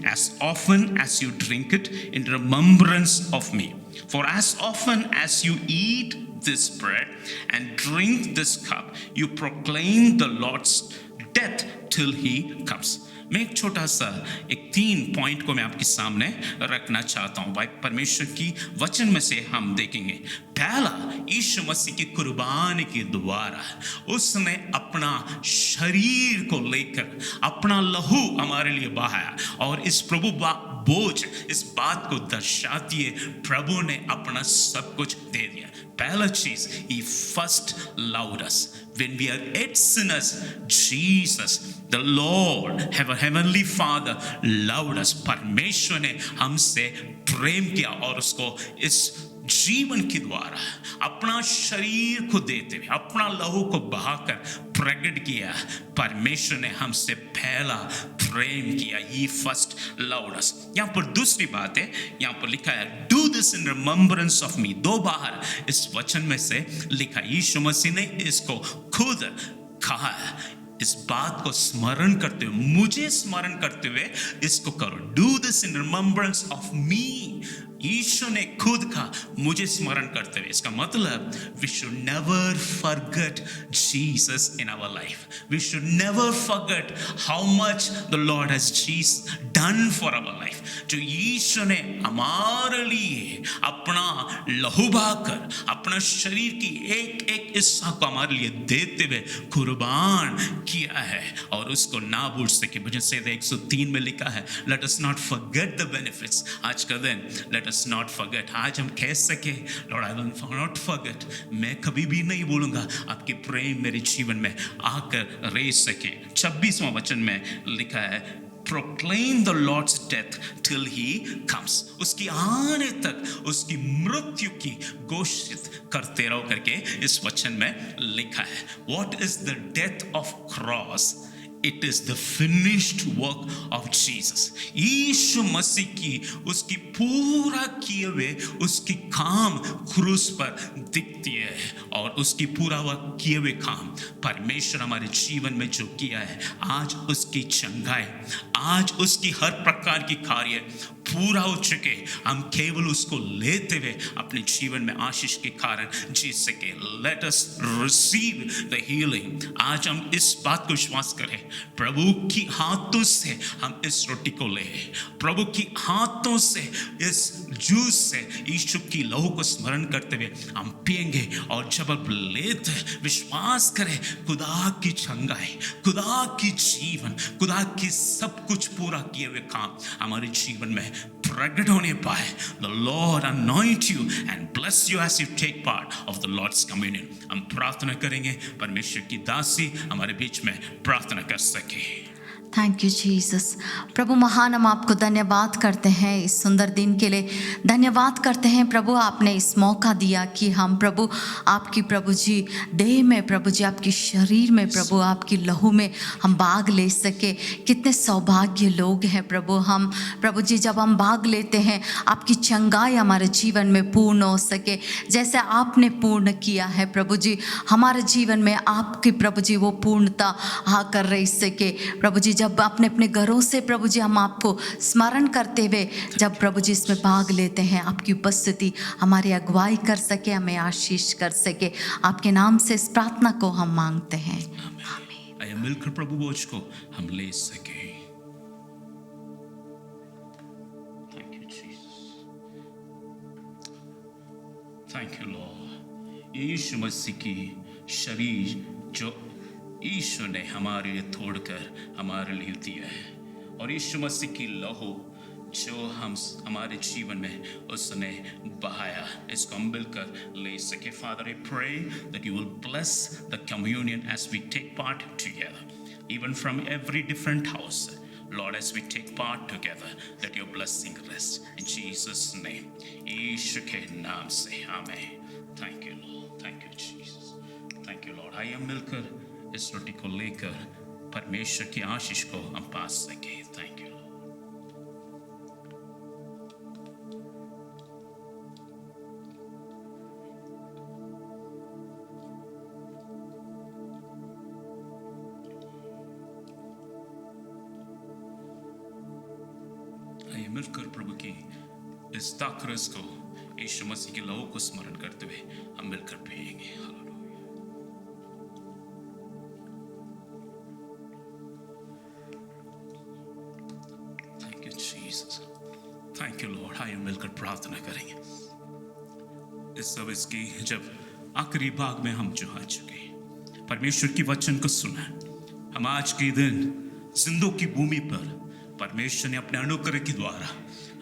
as often as you drink it in remembrance of me. For as often as you eat this bread and drink this cup, you proclaim the Lord's death till he comes. मैं एक छोटा सा 3 point को मैं आपके सामने रखना चाहता हूं। भाई परमेश्वर की वचन में से हम देखेंगे। पहला, यीशु मसीह की कुर्बानी के द्वारा उसने अपना शरीर को लेकर अपना लहू हमारे लिए बहाया, और इस प्रभु बोझ इस बात को दर्शाती है प्रभु ने अपना सब कुछ दे दिया। पहला चीज, he first loved us when we are yet sinners. Jesus, the Lord, our heavenly Father, loved us. परमेश्वर ने हमसे प्रेम किया और उसको इस जीवन के द्वारा अपना शरीर को देते हुए अपना लहू को बहाकर प्रकट किया। परमेश्वर ने हमसे पहला प्रेम किया। He first loved us. यहाँ पर दूसरी बात है, यहाँ पर लिखा है do this in remembrance of me। 2 बार इस वचन में से लिखा। यीशु मसीह ने इसको खुद कहा, इस बात को स्मरण करते हुए, मुझे स्मरण करते हुए इसको करो। Do this in remembrance of me। यीशु ने खुद कहा मुझे स्मरण करते हुए। इसका मतलब we should never forget Jesus in our life. We should never forget how much the Lord has done for our life. जो यीशु ने हमारे लिए अपना लहू बहाकर अपना शरीर की एक हिस्सा को हमारे लिए देते हुए कुर्बान किया है, और उसको ना भूल सके। भजन संहिता 103 में लिखा है let us not forget the benefits। आज का दिन let us not forget। आज हम कह सके Lord I will not forget। मैं कभी भी नहीं भूलूंगा आपके प्रेम मेरे जीवन में आकर रह सके। 26वां वचन में लिखा है proclaim the Lord's death till he comes। उसकी आने तक उसकी मृत्यु की घोषित करते रहो करके इस वचन में लिखा है। What is the death of cross? It is the finished work of Jesus। यीशु मसीह की उसकी पूरा किए हुए उसकी काम क्रूस पर दिखती है, और उसकी पूरा किए हुए काम परमेश्वर हमारे जीवन में जो किया है, आज उसकी चंगाई, आज उसकी हर प्रकार की कार्य पूरा हो चुके। हम केवल उसको लेते हुए अपने जीवन में आशीष के कारण जी सके। Let us receive the healing। आज हम इस बात को विश्वास करें, प्रभु की हाथों से हम इस रोटी को ले, प्रभु की हाथों से इस जूस से यीशु की लहू को स्मरण करते हुए हम पिएंगे, और जब हम लेते विश्वास करें खुदा की चंगाई, खुदा की जीवन, खुदा की सब कुछ पूरा किए हुए काम हमारे जीवन में प्रकट होने पाए। The Lord anoint you and bless you as you take part of the Lord's communion। हम प्रार्थना करेंगे परमेश्वर की दासी हमारे बीच में प्रार्थना कर सके। Thank you Jesus. प्रभु महान, हम आपको धन्यवाद करते हैं इस सुंदर दिन के लिए। धन्यवाद करते हैं प्रभु, आपने इस मौका दिया कि हम प्रभु आपकी प्रभु जी देह में, प्रभु जी आपकी शरीर में, प्रभु आपकी लहू में हम भाग ले सके। कितने सौभाग्य लोग हैं प्रभु हम, प्रभु जी जब हम भाग लेते हैं आपकी चंगाई हमारे जीवन में पूर्ण हो सके, जैसे आपने पूर्ण किया है प्रभु जी हमारे जीवन में, आपकी प्रभु जी वो पूर्णता आकर रह सके। प्रभु जी जब अपने अपने घरों से प्रभु जी हम आपको स्मरण करते हुए जब प्रभु जी इसमें भाग लेते हैं, आपकी उपस्थिति हमारी अगुवाई कर सके, हमें आशीष कर सके। आपके नाम से इस प्रार्थना को हम मांगते हैं, आमीन। आइए मिलकर प्रभु बोझ को हम ले सके। Thank you Jesus, thank you lord. यीशु मसीह की शरीर जो यीशु ने हमारे लिए तोड़कर हमारे लिए दिया है, और यीशु मसीह की लहू जो हमारे जीवन में उसने बहाया, इसको हम मिलकर ले सके। Father, I pray that you will bless the communion as we take part together, even from every different house. Lord, as we take part together, that your blessing rest in Jesus' name. यीशु के नाम से आमीन। Thank you Lord, thank you Jesus, thank you Lord। आइए मिलकर इस रोटी को लेकर परमेश्वर की आशीष को हम पा सके। Thank you. आइए मिलकर प्रभु की इस दाखरस को, यीशु मसीह के लहू को स्मरण करते हुए हम मिलकर पिएंगे। Thank you Jesus, thank you Lord. आइए मिलकर प्रार्थना करेंगे। इस सर्विस की जब आखिरी भाग में हम जो आ चुके, परमेश्वर की वचन को सुना, हम आज के दिन जिंदों की भूमि पर परमेश्वर ने अपने अनुग्रह के द्वारा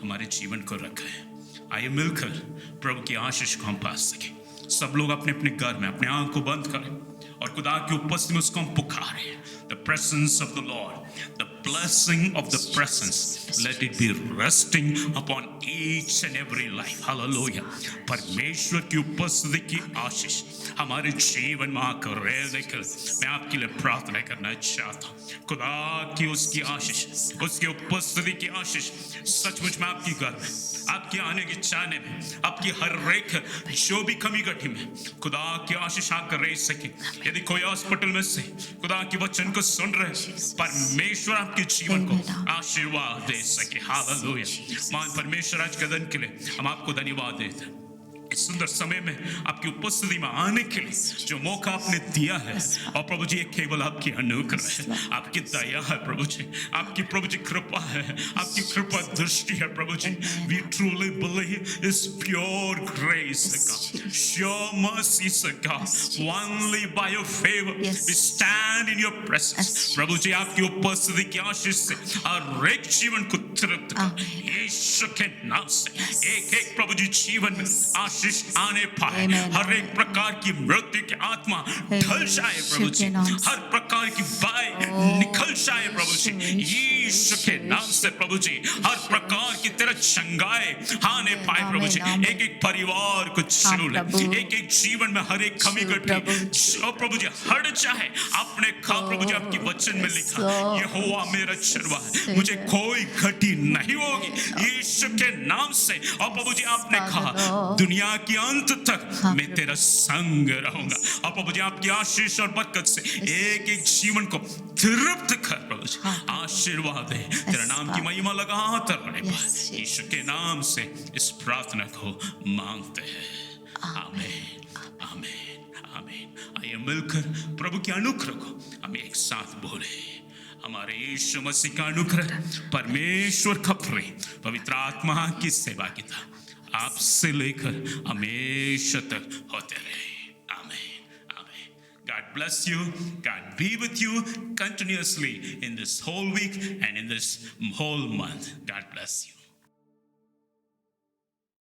हमारे जीवन को रखा है। आइए मिलकर प्रभु की आशीष को हम पा सके। सब लोग अपने अपने घर में अपने आंख को बंद करें और खुदा की उपस्थिति में उसको हम पुकारें। The presence of the Lord, the blessing of the presence, let it be resting upon each and every life. Hallelujah. परमेश्वर की उपस्थिति की आशीष हमारे जीवन में आकर रहने के लिए मैं आपके लिए प्रार्थना करना चाहता हूँ। खुदा की उसकी आशीष, उसकी उपस्थिति की आशीष सचमुच में आपकी घर में, आपके आने के चाहने में, आपकी हर रेख जो भी कमी कठी में खुदा की आशीष आकर रह सके। यदि कोई हॉस्पिटल में से खुदा की वचन को सुन रहे, परमेश्वर आपके जीवन को आशीर्वाद दे सके। हालेलुया। मान परमेश्वर आज के दिन के लिए हम आपको धन्यवाद देते हैं। इस सुंदर समय में आपकी उपस्थिति में आने के लिए जो मौका आपने दिया है, और प्रभु जी ये केवल आपकी अनुग्रह है, आपकी दया है प्रभु जी, आपकी प्रभु जी कृपा है, आपकी कृपा दृष्टि है प्रभु जी। We truly believe is pure grace, God, your mercy, God, only by your favor we stand in your presence। प्रभु जी आपकी उपस्थिति की आशीष से हर एक जीवन को तृप्त कर यीशु के नाम से एक एक प्रभु जी जीवन में आशीष आने पाए। हर एक प्रकार की मृत्यु की आत्मा ढल जाए प्रभु जी, हर प्रकार की बाई निकल जाए प्रभु जी यीशु के नाम से। प्रभु जी हर प्रकार की तेरा चंगाई आने पाए प्रभु जी। एक एक परिवार को छू ले, एक एक जीवन में हर एक कमी घटी और प्रभु जी हट जाए। आपने कहा प्रभु जी आपकी वचन में लिखा, यहोवा मेरा चरवाहा है, मुझे कोई घटी नहीं होगी यीशु के नाम से। और प्रभु जी आपने कहा दुनिया की अंत तक मैं तेरा संग रहूंगा। और प्रभु जी आपकी आशीष और बरकत से एक एक जीवन को तृप्त कर प्रभु जी, आशीर्वाद दे, तेरा नाम की महिमा लगातार रहे। यीशु के नाम से इस प्रार्थना को मांगते हैं। आमीन, आमीन, आमीन। आइए मिलकर प्रभु के अनुग्रह को हम एक साथ बोले। हमारे यीशु मसीह का अनुग्रह, परमेश्वर का प्रेम, पवित्र आत्मा की सेवा की था आपसे लेकर हमेशा तक होते रहे। आमीन, आमीन। God bless you. God be with you continuously in this whole week and in this whole month. God bless you.